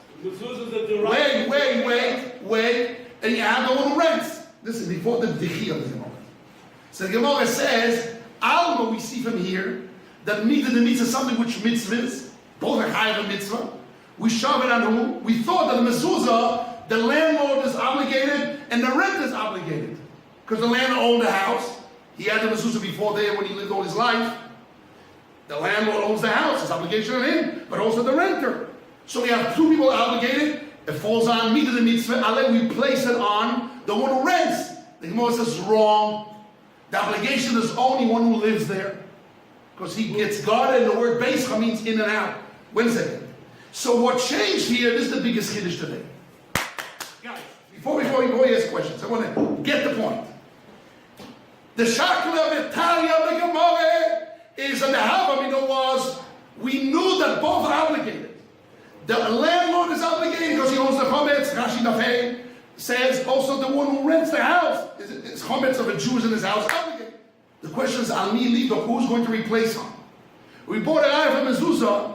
Wait. And you have the one who rents. This is before the dichi of the Gemara. So the Gemara says, Alma, we see from here, that mitzvah the mitzvah is something which mitzvahs, both are high of a mitzvah. We shove it on who? We thought that the mezuzah, the landlord is obligated and the renter is obligated. Because the landlord owned the house. He had the mezuzah before there when he lived all his life. The landlord owns the house, it's obligation on him, but also the renter. So we have two people obligated. It falls on mitzvah the mitzvah, and then we place it on the one who rents. The Gemara says wrong. The obligation is only one who lives there. Because he gets guarded, and the word Beischa means in and out. Wait a second. So what changed here, this is the biggest Kiddush today. Guys, before you ask questions, I want to get the point. The Shakla of Italia of the Gemara is that the Havamina was, we knew that both are obligated. The landlord is obligated because he owns the Chometz. Rashi Nafei says also the one who rents the house is Chometz of a Jew in his house obligated. The question is, Al Mi Lido, who's going to replace him? We bought an eye from mezuzah.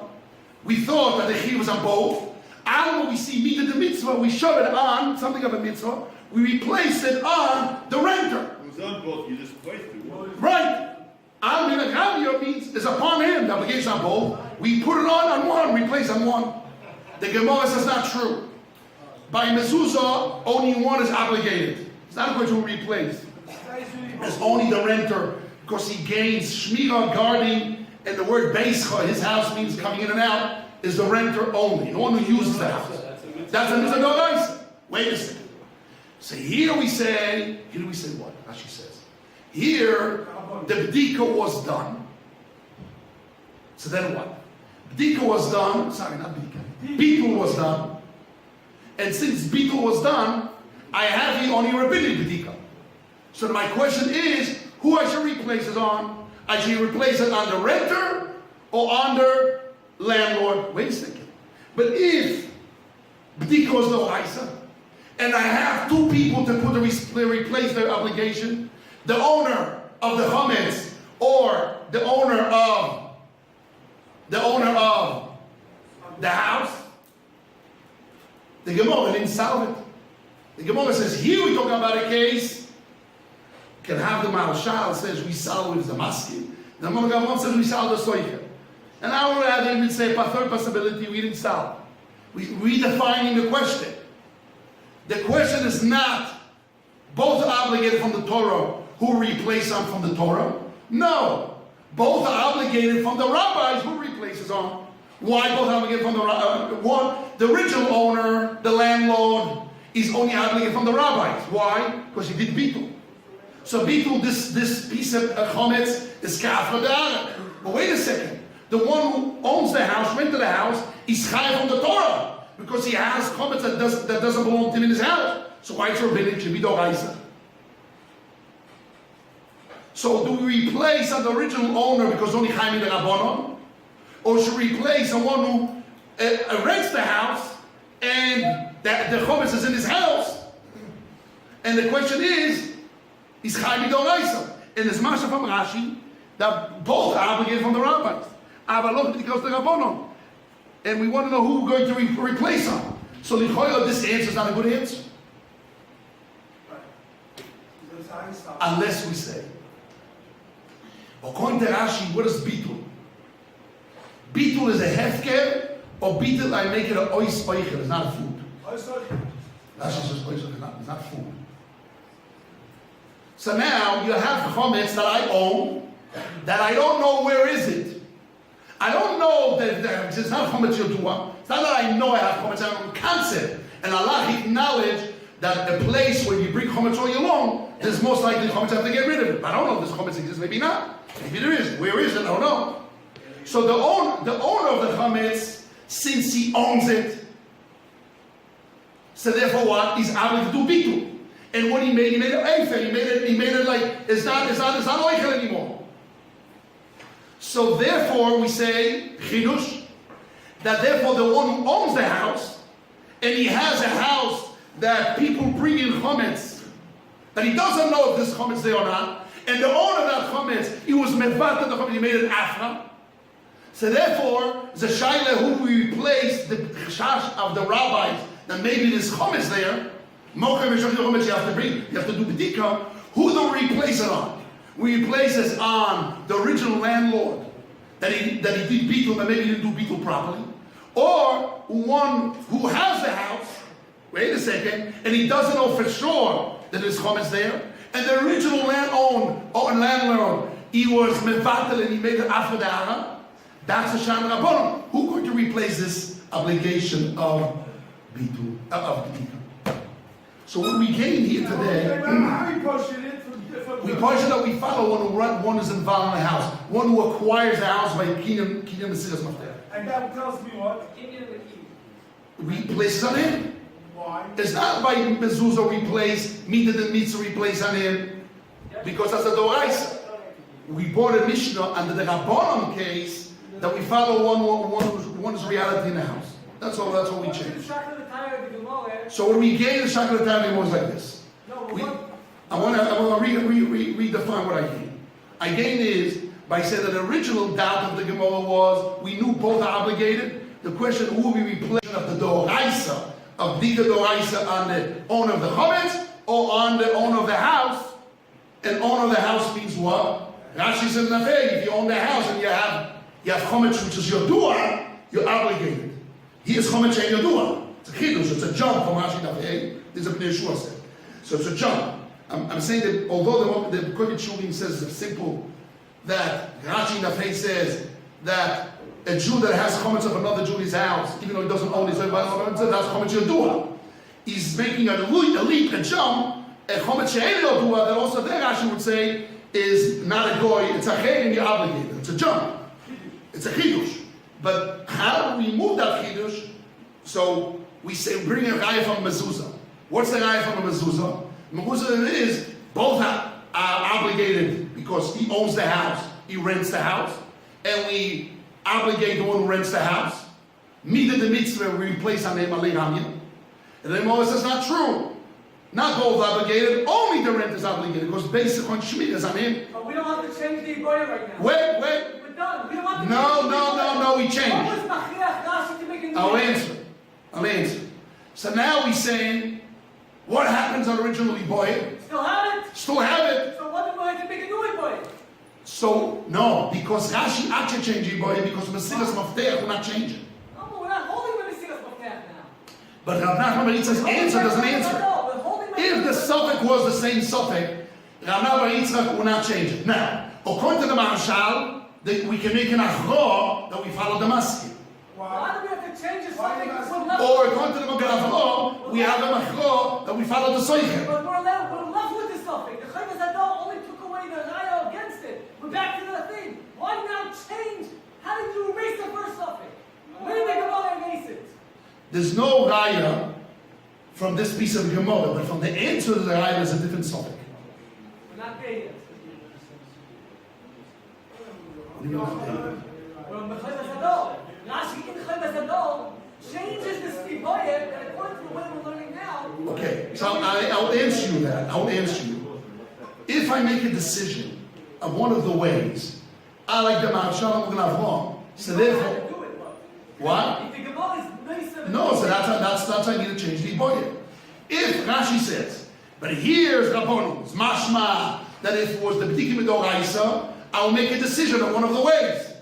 We thought that the chiv was on both. Alma, we see mitzvah the mitzvah. We shove it on something of a mitzvah. We replace it on the renter. It was on both. You just placed it. Right. Alma Nagavio means is upon him. The obligation on both. We put it on one. Replace on one. The Gemara says not true. By mezuzah, only one is obligated. It's not going to replace. It's only the renter, because he gains shmira, guarding, and the word beischa, his house means coming in and out, is the renter only, the one who uses the house. That's a mitzvah d'oraisa. Wait a second. So here we say what? Rashi says. Here, the bdika was done. So then what? Bdika was done, sorry, not bdika. Bitul was done. And since bitul was done, I have here only rabbinic bdika. So my question is, who I should replace it on? I should replace it on the renter or on the landlord? Wait a second. But if bdika was no Isa, and I have two people to replace their obligation, the owner of the chametz or the owner of the house, the Gemara didn't solve it. The Gemara says here we talk about a case. Can have the Maharshal says we solve with the masking. The Gemara says we solve the soicher. And I would rather even say a third possibility we didn't solve. redefining the question. The question is not both are obligated from the Torah, who replace them from the Torah. No, both are obligated from the rabbis, who replaces them. Why both are obligated from the one? The original owner, the landlord, is only obligated from the rabbis. Why? Because he did bitul. So bitul, this piece of chometz is kafra d'ara. But wait a second. The one who owns the house, rented the house, is chayav from the Torah because he has chometz that doesn't belong to him in his house. So why it's rabbinic? Should be doraisa. So do we replace the original owner because only chayav the rabbanon, or should we replace someone who rents the house and the chometz is in his house? And the question is chayav doraisa? And there's masha from Rashi that both are obligated from the rabbis. And we want to know who we're going to replace them. So this answer is not a good answer. Unless we say, according to Rashi, what is bitul? Bitul is a hefker, or bitul I make it a ois oichel. It's not food. Rashi says ois it's not food. So now you have chometz that I own, that I don't know where is it. I don't know that it's not chometz yodua. It's not that I know I have chometz. I have a concept and halachic knowledge that a place where you bring chometz all year long, there's most likely chometz. I have to get rid of it. But I don't know if this chometz exists. Maybe not. Maybe there is. Where is it? I don't know. So the owner of the chometz, since he owns it, so therefore what? He's able to do bitul. And what he made it eifer. He made it like it's not oichel anymore. So therefore we say chidush that therefore the one who owns the house and he has a house that people bring in chometz that he doesn't know if this chometz there or not, and the owner of that chometz he was mevat the chometz, he made it afra. So therefore the shaila who we replace the chash of the rabbis that maybe this chometz there. You have to bring, you have to do b'dika. Who do we replace it on? We replace it on the original landlord that he did bitul, but maybe he didn't do bitul properly, or one who has the house. Wait a second, and he doesn't know for sure that his chometz there, and the original landlord he was mevatel and he made it after the ara. That's a shan rabbanon. Who's going to replace this obligation of bitul of b'dika? So what we gain here today, we portion that we follow one who's involved in the house, one who acquires the house by kinyan mesiras mafter. And that tells me what? Replaces on him. Why? It's not by mezuzah replace, mitzvah and mitzvah replace on him, because that's a doraisa. We bought a mishnah under the rabbanon case that we follow one who's reality in the house. That's all we change. So when we gain the shakla time, it was like this. I want to redefine what I gain. I gain is by saying that the original doubt of the Gemara was we knew both are obligated. The question who will be replacement of the doraisa of the doraisa on the owner of the chometz or on the owner of the house. And owner of the house means what? Rashi says if you own the house and you have chometz which is your dua, you're obligated. Here's chometz and your dua. It's a chidush, it's a jump from Rashi Dafei. This is a Bnei Yeshua said. So it's a jump. I'm saying that although the Kodesh Shuvim says it's simple, that Rashi Dafei says that a Jew that has chometz of another Jew in his house, even though he doesn't own his own, that's chometz yodua. He's making a leap, a jump, a chometz she'en yodua that also there Rashi would say is not a goy, it's a chen and you're obligated. It's a jump. It's a chidush. But how do we move that chidush? So we say bring a raya from mezuzah. What's the raya from a mezuzah? Mezuzah is both are obligated because he owns the house, he rents the house, and we obligate the one who rents the house. Mida the mitzvah we replace on name alei hamya. And then Moses says not true. Not both obligated, only the rent is obligated because based on Shemitah is on him. But we don't have to change the Iboya right now. Wait. We're done. We don't have to No, we change. What was Machiach Rashi to make a new I'll answer. So now we're saying, what happens on original Iboya? Still have it. So what do we have to make a new Iboya? So, no, because Rashi actually changed Iboya because Mesilas Mafteach will not change it. No, we're not holding with Mesilas Mafteach now. But Rav Nachman bar Yitzchak's answer doesn't answer it. If the suffix was the same suffix, Rav Nachman bar Yitzchak will not change it. Now, according to the Marshal, that we can make an achro that we follow the maski. Why do we have to change the suffix? Or according to the Magen Avro, we have a machro that we follow the soicher. But we're left with the suffix. The Chayvas Hadar only took away the raya against it. We're back to the thing. Why now change? How did you erase the first suffix? Where did the Gemara erase it? There's no raya from this piece of Gemara, but from the answer to the raya there's a different suffix. We're not there yet. What do you want to do? Well, the Chayvas Hadar. Rashi in Chayvas Hadar changes the stiboyet that according to the way we're learning now. Okay, so I'll answer you that. I'll answer you. If I make a decision of one of the ways, I like the Marshal, I'm going to have wrong. So therefore, what? If the Gemara is nice, No, so that's I need to change the boyet. If Rashi says, but here's Rabbanon's mashma that if it was the B'dikim Midoraisa, I will make a decision on one of the ways.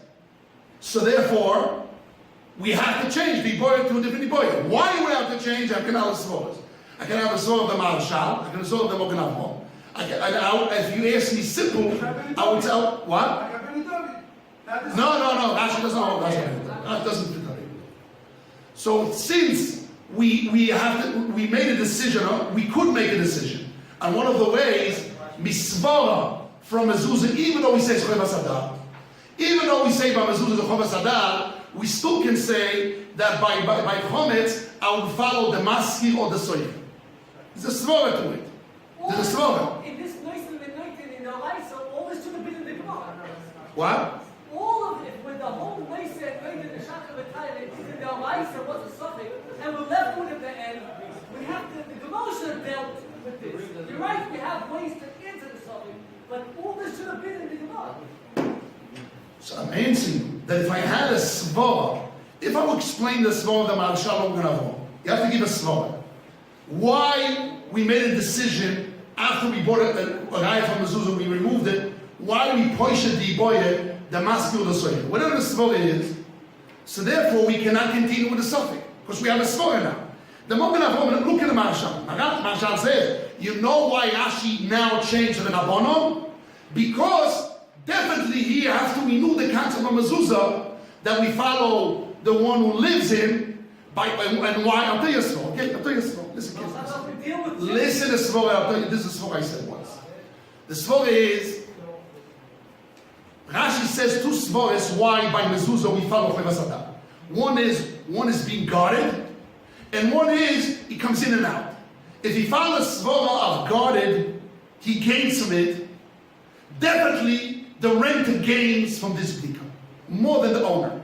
So therefore, we have to change the boyet to a different boyet. Why do we have to change? I can have a svor. I can have a svor of the Marshal. I can have a svor of the Mogen Avrom. If you ask me simple, I would tell what? No. Rashi doesn't hold. That doesn't fit. So since we made a decision, we could make a decision, and one of the ways, misvara from mezuzah, even though we say chovas hadar, even though we say by mezuzah the chovas hadar, we still can say that by chometz I would follow the maski or the soif. There's a svara to it. There's a svara. In this nice and in the light, so all this should have been in the Gemara. What? All of it, with the whole place that made in the Shaka V'Tayim, it's in the Alaisa, what's a suffix, and we're left with at the end. We have to, the Gemara should have dealt with this. You're right, we have ways to answer the suffix, but all this should have been in the Gemara. So I'm answering that if I had a svara, if I would explain the svara of the Marshal Mogen Avrom, you have to give a svara. Why we made a decision after we bought a raya from mezuzah, we removed it. Why we pushed the boyet? The maski or the soicher, whatever the svara is, so therefore we cannot continue with the suffix because we have a svara now. The Mogen Avrom, look at the Marshal. Marshal says, you know why Rashi now changed to the Rabbanon? Because definitely here after we knew the concept of mezuzah that we follow the one who lives in and why. I'll tell you a svara. Okay, I'll tell you a svara. Listen to svara. I'll tell you. This is the svara I said once. The svara is. Rashi says two svaras why by mezuzah we follow chovas hadar. One is being guarded, and one is he comes in and out. If he follows svara of guarded, he gains from it. Definitely the renter gains from this bdika more than the owner.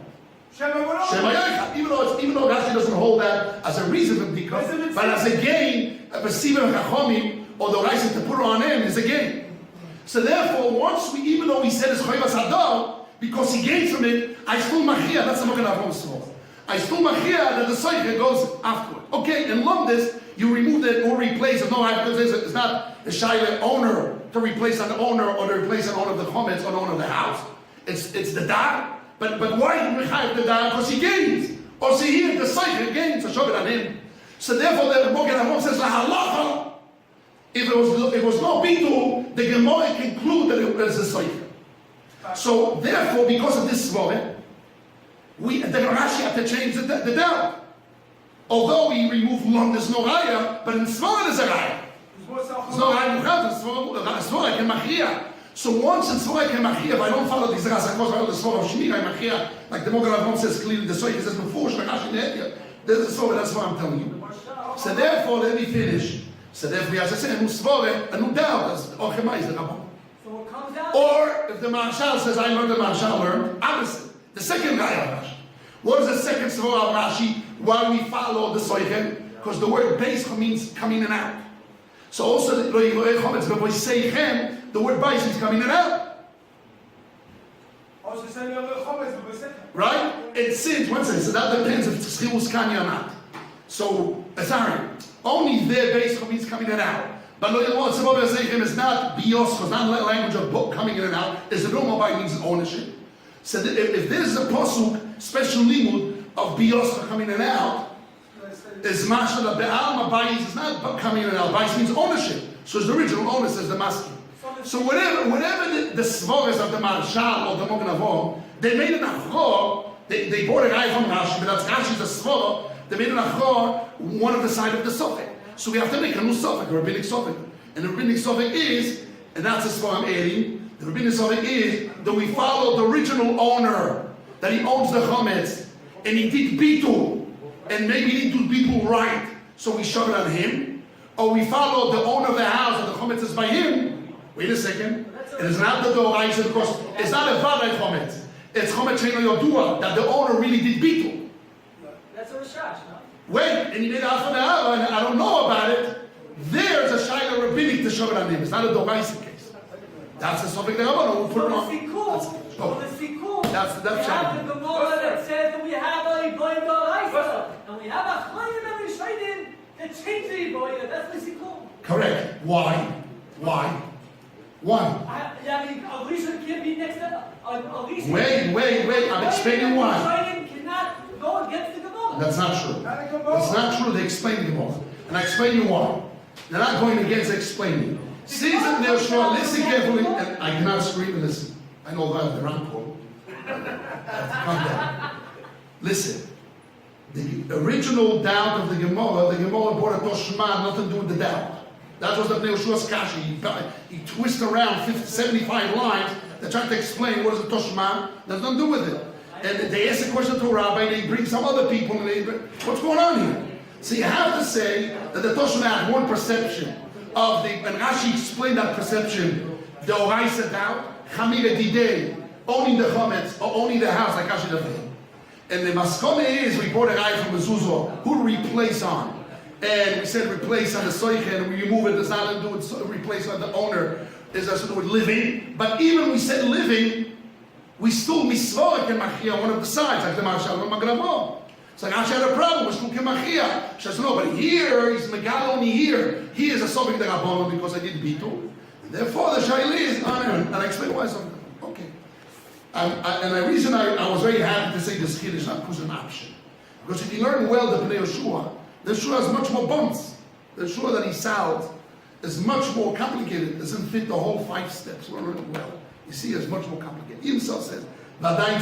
Even though Rashi doesn't hold that as a reason for bdika, but as a gain, a perceiver of chachomim or the right to put on him is a gain. So therefore, even though we said it's chovas hadar, because he gains from it, I still machia. That's the Mogen Avrom svara. I still machia that the soicher goes afterward. Okay, in Lumdis, you remove it or replace it. No, it's not the shaila owner to replace an owner or to replace an owner of the chometz or the owner of the house. It's the dar. But why do we have the dar? Because he gains. Or see here, the soicher gains. So show it on him. So therefore, the Mogen Avrom says la halacha. If it was no bitul, the Gemara conclude that it was a soicher. So therefore, because of this svara, the Rashi had to change the doubt. Although we remove long, there's no raya, but in svara there's a raya. There's no raya muchad. Svara can machia. So once in svara can machia, if I don't follow these rasakos, I follow the svara of shmir, I machia. Like the Mogen Avrom says clearly, the soicher says before, Rashi ne'etia. There's a svara. That's what I'm telling you. So therefore, let me finish. So therefore, we have to say a new svara, a new doubt. That's ochema is the Rabban. So it comes out. Or if the Marshal says, I learned, the Marshal learned, opposite. The second raya of Rashi. What is the second svara of Rashi? Why we follow the soichen? Because the word beis means coming in and out. So also the word beis means coming in and out. Right? It since one says, so that depends if it's chilus kanya or not. So sorry, only their beis means coming in and out. But look at what Tzibor is not bios, it's not language of book coming in and out. It's the normal by means ownership. So if there is a posuk, special limud of bios coming in and out, is mashal the be'al mabayis is not coming in al bayis means ownership. So the original owner says the maski. So whatever the svogas of the marshal or the mogen avon, they made an achor. They bought a guy from Rashi, but that's Rashi's a svor. They made an achor one of the side of the sofek. So we have to make a new sofek, a rabbinic sofek, and the rabbinic sofek is, and that's a svor I'm adding. The rabbinic sofek is that we follow the original owner, that he owns the chametz, and he did bitul, and maybe he didn't do bitul right, so we shove it on him, or we follow the owner of the house, and the chametz is by him. Wait a second, it is not the doraisa because it's not a vaday chametz. It's chametz sheino yodua that the owner really did bitul. That's a rashash, no? Wait, and he made alpha and I don't know about it. There's a shayla rabbinic to shove it on him. It's not a doraisa case. That's the subject that we'll put it on. That's we have the Gemara that says that we have a boy doraisa, and we have a chayim that we shaydim that change the boy. That's the sikul. Correct. Why? I mean, Alicia can't be next to Alicia. Wait. I'm explaining why. Shaydim cannot go against the Gemara. That's not true. That's not true. They explain the Gemara. And I explain you why. They're not going against explaining. Season their shore, listen carefully, and I cannot scream and listen. I know that they're on call. I have to calm down. Listen. The original doubt of the Gemara brought a Toshma, nothing to do with the doubt. That was the Yeshua's kashi. He twists around 75 lines that try to explain what is the Toshma. There's nothing to do with it. And they ask a question to a rabbi, they bring some other people, and they what's going on here? So you have to say that the Toshma had one perception of the, and Rashi explained that perception, the Oraisa doubt, Chamira Didei, owning the chametz, or owning the house, like Rashi does. And the maskone is, we bought a guy from Mezuzah, who to replace on. And we said replace on the soiche, and we remove it, there's nothing to do with replace on the owner, there's nothing to do with living. But even we said living, we still misvoik and machia one of the sides, like the marshal of Magravo. So Rashi had a problem with Shlukim Machia. She says, no, but here, he's Megaloni here. He is a Sobik the Rabbanon because I did Bitu. Therefore, the Shaili is honor. And I explain why something. Okay. And the reason I was very happy to say this kid is not because an option. Because if you learn well the Pnei Yeshua, the Yeshua has much more bumps. The Yeshua that he sounds is much more complicated. It doesn't fit the whole 5 steps. Learn it well. You see, it's much more complicated. He himself says, Vadayin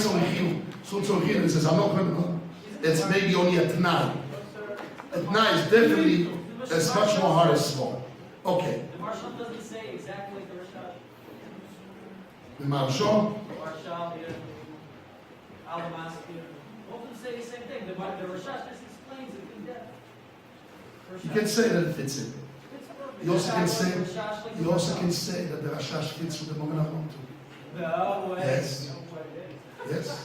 Tzorichin, he says, I'm not going to. It's maybe only a Tanai. A Tanai is definitely as much more hard as small. Okay. The Marshal doesn't say exactly like the Rashash. The Marshal? The Marshal here, Alamas here. Both of them say the same thing. The Rashash just explains it in depth. You can say that it fits in. You also can say that the Rashash fits with the Mogen Avon too. No way. Yes. Yes.